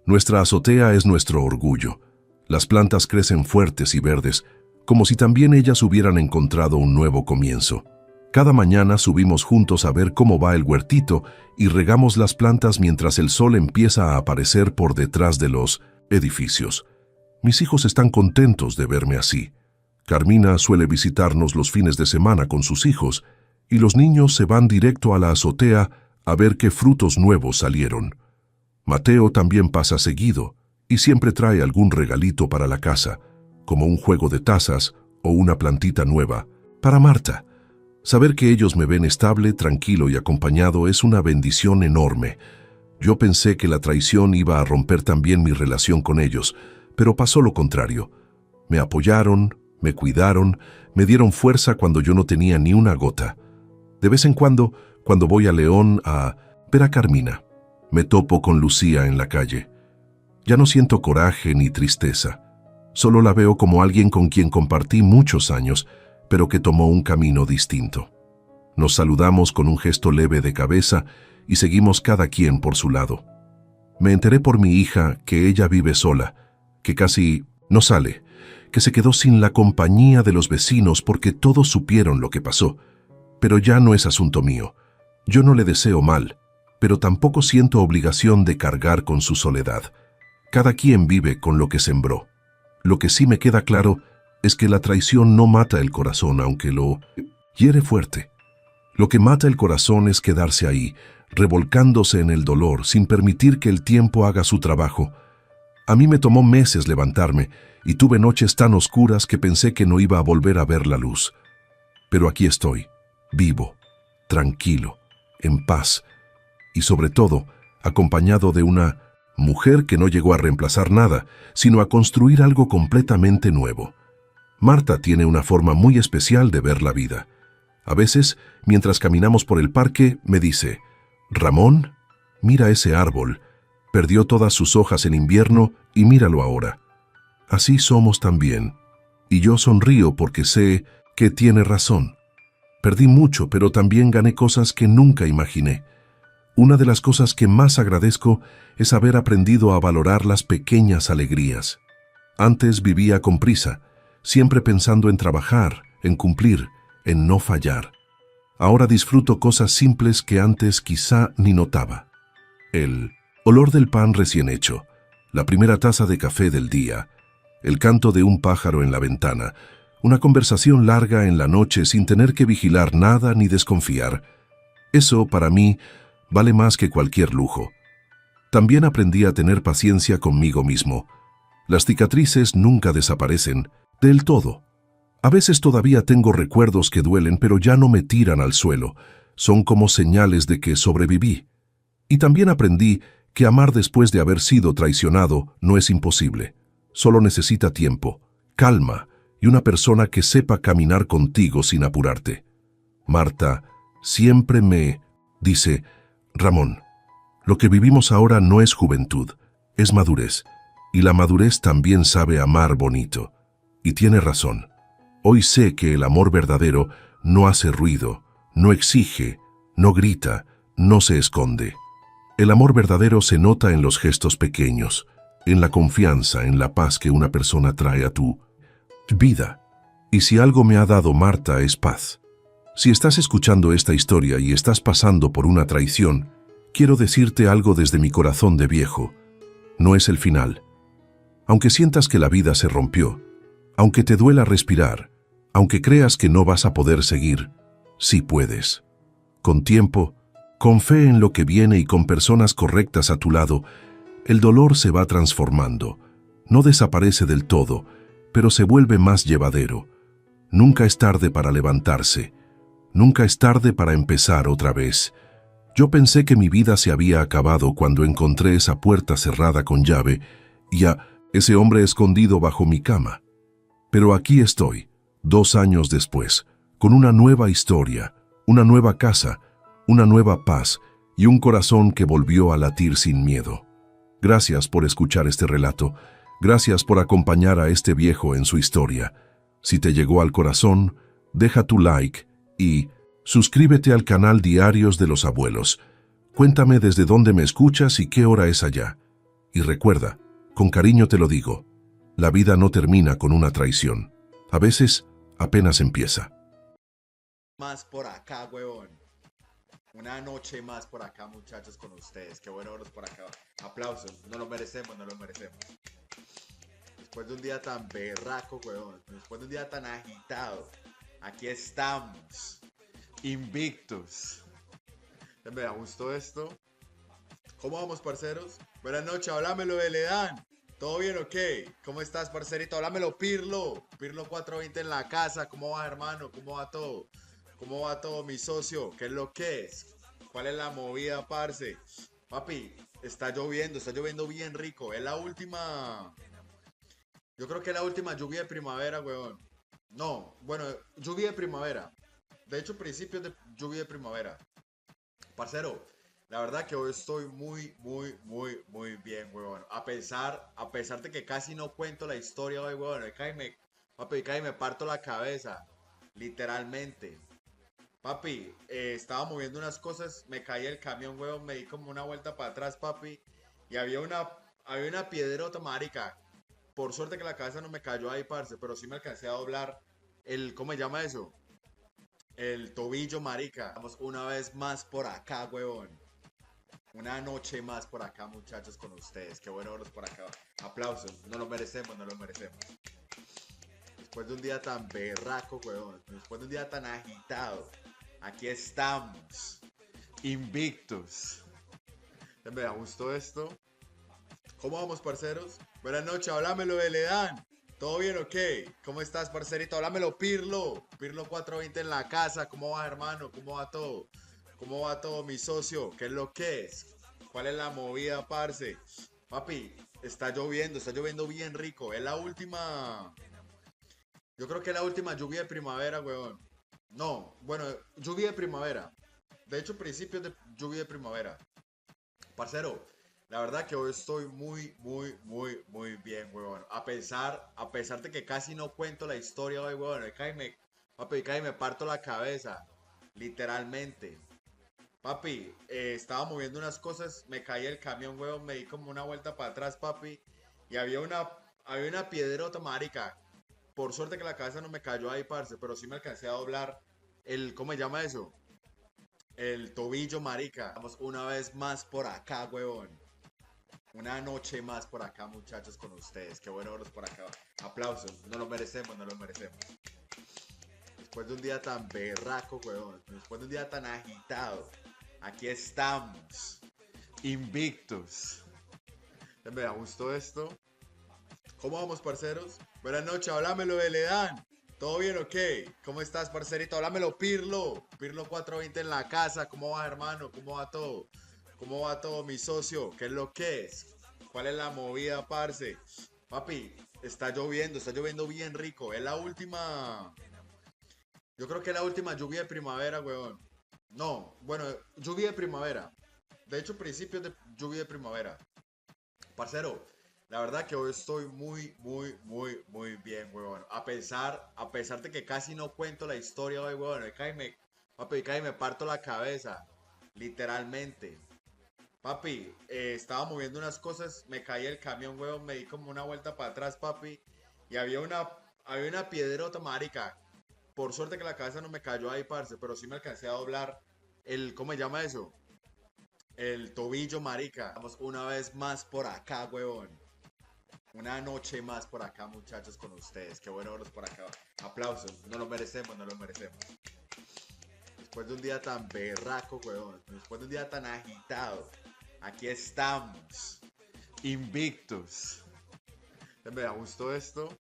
Nuestra azotea es nuestro orgullo. Las plantas crecen fuertes y verdes, como si también ellas hubieran encontrado un nuevo comienzo. Cada mañana subimos juntos a ver cómo va el huertito y regamos las plantas mientras el sol empieza a aparecer por detrás de los edificios. Mis hijos están contentos de verme así. Carmina suele visitarnos los fines de semana con sus hijos y los niños se van directo a la azotea a ver qué frutos nuevos salieron. Mateo también pasa seguido y siempre trae algún regalito para la casa, como un juego de tazas o una plantita nueva. Para Marta, saber que ellos me ven estable, tranquilo y acompañado es una bendición enorme. Yo pensé que la traición iba a romper también mi relación con ellos, pero pasó lo contrario. Me apoyaron, me cuidaron, me dieron fuerza cuando yo no tenía ni una gota. De vez en cuando voy a León a ver a Carmina, me topo con Lucía en la calle. Ya no siento coraje ni tristeza. Solo la veo como alguien con quien compartí muchos años, pero que tomó un camino distinto. Nos saludamos con un gesto leve de cabeza y seguimos cada quien por su lado. Me enteré por mi hija que ella vive sola, que casi no sale, que se quedó sin la compañía de los vecinos porque todos supieron lo que pasó. Pero ya no es asunto mío. Yo no le deseo mal, pero tampoco siento obligación de cargar con su soledad. Cada quien vive con lo que sembró. Lo que sí me queda claro es que la traición no mata el corazón, aunque lo hiere fuerte. Lo que mata el corazón es quedarse ahí, revolcándose en el dolor, sin permitir que el tiempo haga su trabajo. A mí me tomó meses levantarme y tuve noches tan oscuras que pensé que no iba a volver a ver la luz. Pero aquí estoy, vivo, tranquilo, en paz y sobre todo acompañado de una mujer que no llegó a reemplazar nada, sino a construir algo completamente nuevo. Marta tiene una forma muy especial de ver la vida. A veces, mientras caminamos por el parque, me dice: «Ramón, mira ese árbol. Perdió todas sus hojas en invierno y míralo ahora». Así somos también. Y yo sonrío porque sé que tiene razón. Perdí mucho, pero también gané cosas que nunca imaginé. Una de las cosas que más agradezco es haber aprendido a valorar las pequeñas alegrías. Antes vivía con prisa, siempre pensando en trabajar, en cumplir, en no fallar. Ahora disfruto cosas simples que antes quizá ni notaba. El olor del pan recién hecho, la primera taza de café del día, el canto de un pájaro en la ventana, una conversación larga en la noche sin tener que vigilar nada ni desconfiar. Eso, para mí, vale más que cualquier lujo. También aprendí a tener paciencia conmigo mismo. Las cicatrices nunca desaparecen del todo. A veces todavía tengo recuerdos que duelen, pero ya no me tiran al suelo. Son como señales de que sobreviví. Y también aprendí que amar después de haber sido traicionado no es imposible. Solo necesita tiempo, calma y una persona que sepa caminar contigo sin apurarte. Marta siempre me dice: «Ramón, lo que vivimos ahora no es juventud, es madurez. Y la madurez también sabe amar bonito». Y tiene razón. Hoy sé que el amor verdadero no hace ruido, no exige, no grita, no se esconde. El amor verdadero se nota en los gestos pequeños, en la confianza, en la paz que una persona trae a tu vida. Y si algo me ha dado Marta es paz. Si estás escuchando esta historia y estás pasando por una traición, quiero decirte algo desde mi corazón de viejo. No es el final. Aunque sientas que la vida se rompió, aunque te duela respirar, aunque creas que no vas a poder seguir, sí puedes. Con tiempo, con fe en lo que viene y con personas correctas a tu lado, el dolor se va transformando. No desaparece del todo, pero se vuelve más llevadero. Nunca es tarde para levantarse. Nunca es tarde para empezar otra vez. Yo pensé que mi vida se había acabado cuando encontré esa puerta cerrada con llave y a ese hombre escondido bajo mi cama. Pero aquí estoy, 2 años después, con una nueva historia, una nueva casa, una nueva paz y un corazón que volvió a latir sin miedo. Gracias por escuchar este relato. Gracias por acompañar a este viejo en su historia. Si te llegó al corazón, deja tu like y suscríbete al canal Diarios de los Abuelos. Cuéntame desde dónde me escuchas y qué hora es allá. Y recuerda, con cariño te lo digo, la vida no termina con una traición. A veces apenas empieza. más por acá, huevón. Una noche más por acá, muchachos, con ustedes. Qué bueno verlos por acá. Aplausos. No lo merecemos, no lo merecemos. Después de un día tan berraco, huevón. Después de un día tan agitado. Aquí estamos. Invictos. Me gustó esto. ¿Cómo vamos, parceros? Buenas noches, háblamelo de Ledán. ¿Todo bien o qué? ¿Cómo estás, parcerito? Háblamelo, Pirlo. Pirlo 420 en la casa. ¿Cómo va, hermano? ¿Cómo va todo? ¿Cómo va todo, mi socio? ¿Qué es lo que es? ¿Cuál es la movida, parce? Papi, está lloviendo bien rico. Es la última. Yo creo que es la última lluvia de primavera, weón. No, bueno, lluvia de primavera. De hecho, principios de lluvia de primavera. Parcero, la verdad que hoy estoy muy bien, weón. A pesar de que casi no cuento la historia hoy, weón. Papi, cae me parto la cabeza. Literalmente. Papi, estaba moviendo unas cosas, me caí el camión, weón, me di como una vuelta para atrás, papi. Y había una piedrota, marica. Por suerte que la cabeza no me cayó ahí, parce, pero sí me alcancé a doblar ¿cómo se llama eso? El tobillo, marica. Vamos una vez más por acá, weón. Una noche más por acá, muchachos, con ustedes. Qué bueno verlos por acá. Aplausos. No lo merecemos, no lo merecemos. Después de un día tan berraco, weón. Después de un día tan agitado. Aquí estamos. Invictos. Me gustó esto. ¿Cómo vamos, parceros? Buenas noches, háblamelo de Ledán. ¿Todo bien o qué? ¿Cómo estás, parcerito? Háblamelo, Pirlo. Pirlo 420 en la casa. ¿Cómo va, hermano? ¿Cómo va todo? ¿Cómo va todo, mi socio? ¿Qué es lo que es? ¿Cuál es la movida, parce? Papi, está lloviendo bien rico. Es la última. Yo creo que es la última lluvia de primavera, weón. No, bueno, lluvia de primavera. De hecho, principios de lluvia de primavera. Parcero, la verdad que hoy estoy muy bien, weón. A pesar de que casi no cuento la historia hoy, weón. Papi, cae me parto la cabeza. Literalmente. Papi, estaba moviendo unas cosas, me caí el camión, weón, me di como una vuelta para atrás, papi. Y había una piedrota, marica. Por suerte que la cabeza no me cayó ahí, parce, pero sí me alcancé a doblar ¿cómo se llama eso? El tobillo, marica. Vamos una vez más por acá, weón. Una noche más por acá, muchachos, con ustedes. Qué bueno verlos por acá. Aplausos. No lo merecemos, no lo merecemos. Después de un día tan berraco, weón. Después de un día tan agitado. Aquí estamos. Invictos. Me gustó esto. ¿Cómo vamos, parceros? Buenas noches, háblamelo de Ledán. ¿Todo bien o qué? ¿Cómo estás, parcerito? Háblamelo, Pirlo. Pirlo 420 en la casa. ¿Cómo va, hermano? ¿Cómo va todo? ¿Cómo va todo, mi socio? ¿Qué es lo que es? ¿Cuál es la movida, parce? Papi, está lloviendo bien rico. Es la última. Yo creo que es la última lluvia de primavera, weón. No, bueno, lluvia de primavera. De hecho, principios de lluvia de primavera. Parcero, la verdad que hoy estoy muy bien, weón. A pesar de que casi no cuento la historia hoy, weón. Papi, cae me parto la cabeza. Literalmente. Papi, estaba moviendo unas cosas, me caí el camión, weón, me di como una vuelta para atrás, papi. Y había una piedrota, marica. Por suerte que la cabeza no me cayó ahí, parce, pero sí me alcancé a doblar ¿cómo se llama eso? El tobillo, marica. Vamos una vez más por acá, weón. Una noche más por acá, muchachos, con ustedes. Qué bueno verlos por acá. Aplausos. No lo merecemos, no lo merecemos. Después de un día tan berraco, weón. Después de un día tan agitado. Aquí estamos. Invictos. Me gustó esto.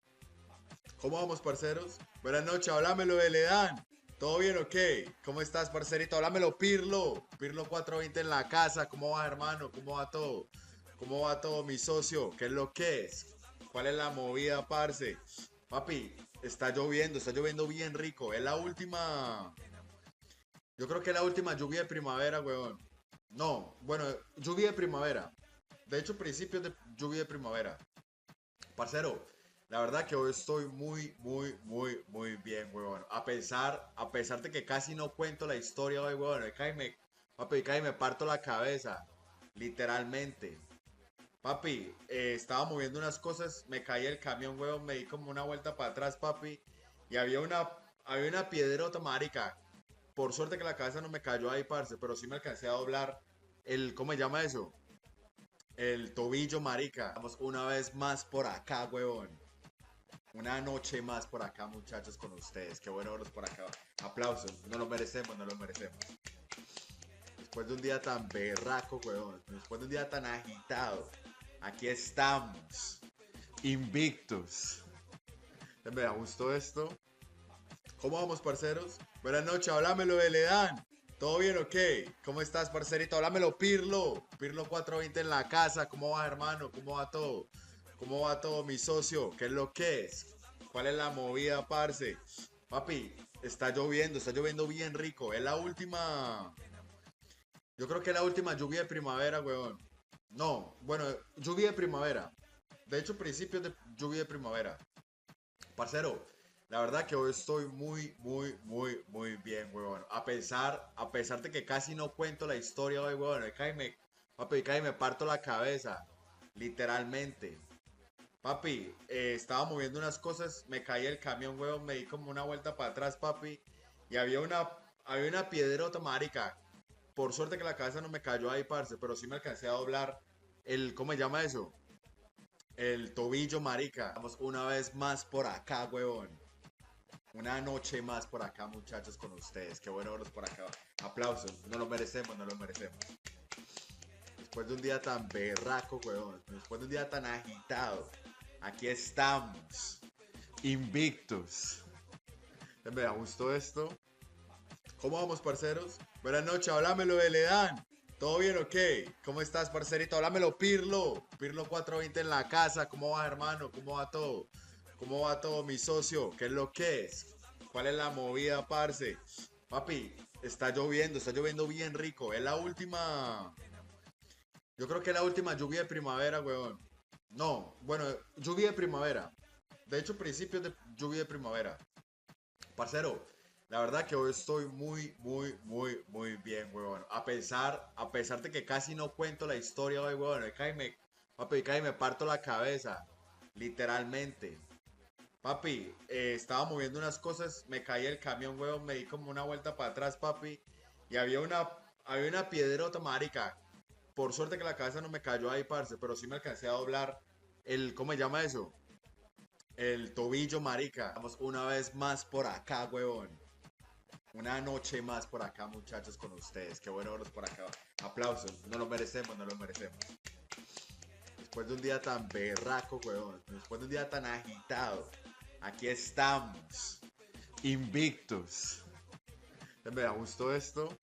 ¿Cómo vamos, parceros? Buenas noches, háblamelo de Ledán. ¿Todo bien o qué? ¿Cómo estás, parcerito? Háblamelo, Pirlo. Pirlo 420 en la casa. ¿Cómo va, hermano? ¿Cómo va todo? ¿Cómo va todo, mi socio? ¿Qué es lo que es? ¿Cuál es la movida, parce? Papi, está lloviendo bien rico. Es la última. Yo creo que es la última lluvia de primavera, weón. No, bueno, lluvia de primavera. De hecho, principios de lluvia de primavera. Parcero, la verdad que hoy estoy muy bien, weón. A pesar de que casi no cuento la historia hoy, weón. Papi, cae me parto la cabeza. Literalmente. Papi, estaba moviendo unas cosas, me caí el camión, weón, me di como una vuelta para atrás, papi. Y había una piedrota, marica. Por suerte que la cabeza no me cayó ahí, parce, pero sí me alcancé a doblar ¿cómo se llama eso? El tobillo, marica. Vamos una vez más por acá, huevón. Una noche más por acá, muchachos, con ustedes. Qué bueno verlos por acá. Aplausos. No lo merecemos, no lo merecemos. Después de un día tan berraco, huevón. Después de un día tan agitado. Aquí estamos. Invictos. Me gustó esto. ¿Cómo vamos, parceros? Buenas noches, háblamelo de Ledán. ¿Todo bien o qué? ¿Cómo estás, parcerito? Háblamelo, Pirlo. Pirlo 420 en la casa. ¿Cómo va, hermano? ¿Cómo va todo? ¿Cómo va todo, mi socio? ¿Qué es lo que es? ¿Cuál es la movida, parce? Papi, está lloviendo bien rico. Es la última. Yo creo que es la última lluvia de primavera, weón. No, bueno, lluvia de primavera. De hecho, principios de lluvia de primavera. Parcero, la verdad que hoy estoy muy bien, huevón. A pesar de que casi no cuento la historia hoy, huevón. Papi, casi me parto la cabeza. Literalmente. Papi, estaba moviendo unas cosas, me caí el camión, huevón, me di como una vuelta para atrás, papi. Y había una piedrota, marica. Por suerte que la cabeza no me cayó ahí, parce, pero sí me alcancé a doblar ¿cómo se llama eso? El tobillo, marica. Vamos una vez más por acá, huevón. Una noche más por acá, muchachos, con ustedes. Qué bueno verlos por acá. Aplausos. No lo merecemos, no lo merecemos. Después de un día tan berraco, huevón. Después de un día tan agitado. Aquí estamos. Invictos. Me gustó esto. ¿Cómo vamos, parceros? Buenas noches, háblamelo de Ledán. ¿Todo bien o qué? ¿Cómo estás, parcerito? Háblamelo, Pirlo. Pirlo 420 en la casa. ¿Cómo va, hermano? ¿Cómo va todo? ¿Cómo va todo, mi socio? ¿Qué es lo que es? ¿Cuál es la movida, parce? Papi, está lloviendo bien rico. Es la última. Yo creo que es la última lluvia de primavera, weón. No, bueno, lluvia de primavera. De hecho, principios de lluvia de primavera. Parcero, la verdad que hoy estoy muy bien, weón. A pesar de que casi no cuento la historia hoy, weón. Papi, casi me parto la cabeza. Literalmente. Papi, estaba moviendo unas cosas, me caí el camión, weón, me di como una vuelta para atrás, papi. Y había una piedrota, marica. Por suerte que la cabeza no me cayó ahí, parce, pero sí me alcancé a doblar ¿cómo se llama eso? El tobillo, marica. Vamos una vez más por acá, huevón. Una noche más por acá, muchachos, con ustedes. Qué bueno verlos por acá. Aplausos. No lo merecemos, no lo merecemos. Después de un día tan berraco, huevón. Después de un día tan agitado. Aquí estamos. Invictos. Me gustó esto.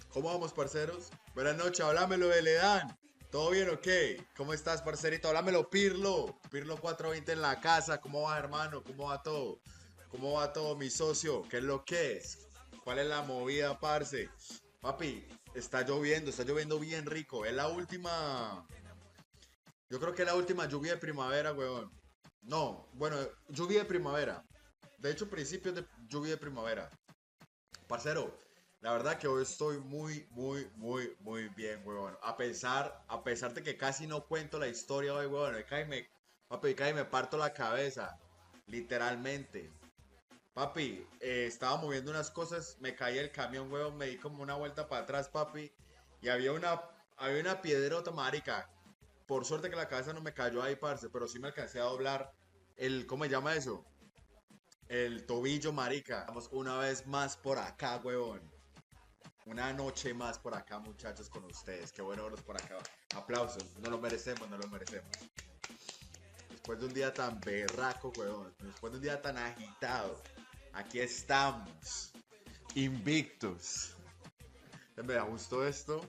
¿Cómo vamos, parceros? Buenas noches, háblamelo de Ledán. ¿Todo bien o qué? ¿Cómo estás, parcerito? Háblamelo, Pirlo. Pirlo 420 en la casa. ¿Cómo va, hermano? ¿Cómo va todo? ¿Cómo va todo, mi socio? ¿Qué es lo que es? ¿Cuál es la movida, parce? Papi, está lloviendo bien rico. Es la última. Yo creo que es la última lluvia de primavera, weón. No, bueno, lluvia de primavera. De hecho, principios de lluvia de primavera. Parcero, la verdad que hoy estoy muy bien, huevón. A pesar de que casi no cuento la historia hoy, huevón. Papi, casi me parto la cabeza. Literalmente. Papi, estaba moviendo unas cosas, me caí el camión, huevón, me di como una vuelta para atrás, papi. Y había una piedrota, marica. Por suerte que la cabeza no me cayó ahí, parce, pero sí me alcancé a doblar ¿cómo se llama eso? El tobillo, marica. Vamos una vez más por acá, huevón. Una noche más por acá, muchachos, con ustedes. Qué bueno verlos por acá. Aplausos. No lo merecemos, no lo merecemos. Después de un día tan berraco, huevón. Después de un día tan agitado. Aquí estamos. Invictos. Me gustó esto.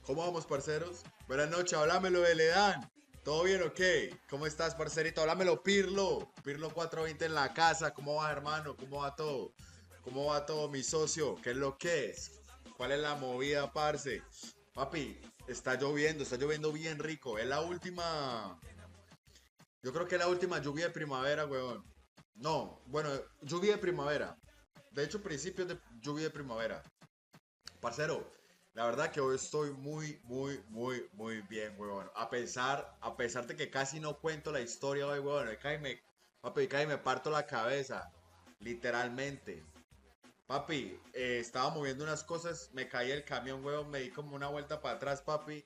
¿Cómo vamos, parceros? Buenas noches, háblamelo de Ledán. ¿Todo bien o qué? ¿Cómo estás, parcerito? Háblamelo, Pirlo. Pirlo 420 en la casa. ¿Cómo va, hermano? ¿Cómo va todo? ¿Cómo va todo, mi socio? ¿Qué es lo que es? ¿Cuál es la movida, parce? Papi, está lloviendo bien rico. Es la última. Yo creo que es la última lluvia de primavera, weón. No, bueno, lluvia de primavera. De hecho, principios de lluvia de primavera. Parcero, la verdad que hoy estoy muy bien, weón. A pesar de que casi no cuento la historia hoy, weón. Papi, casi me parto la cabeza. Literalmente. Papi, estaba moviendo unas cosas, me caí el camión, huevón, me di como una vuelta para atrás, papi,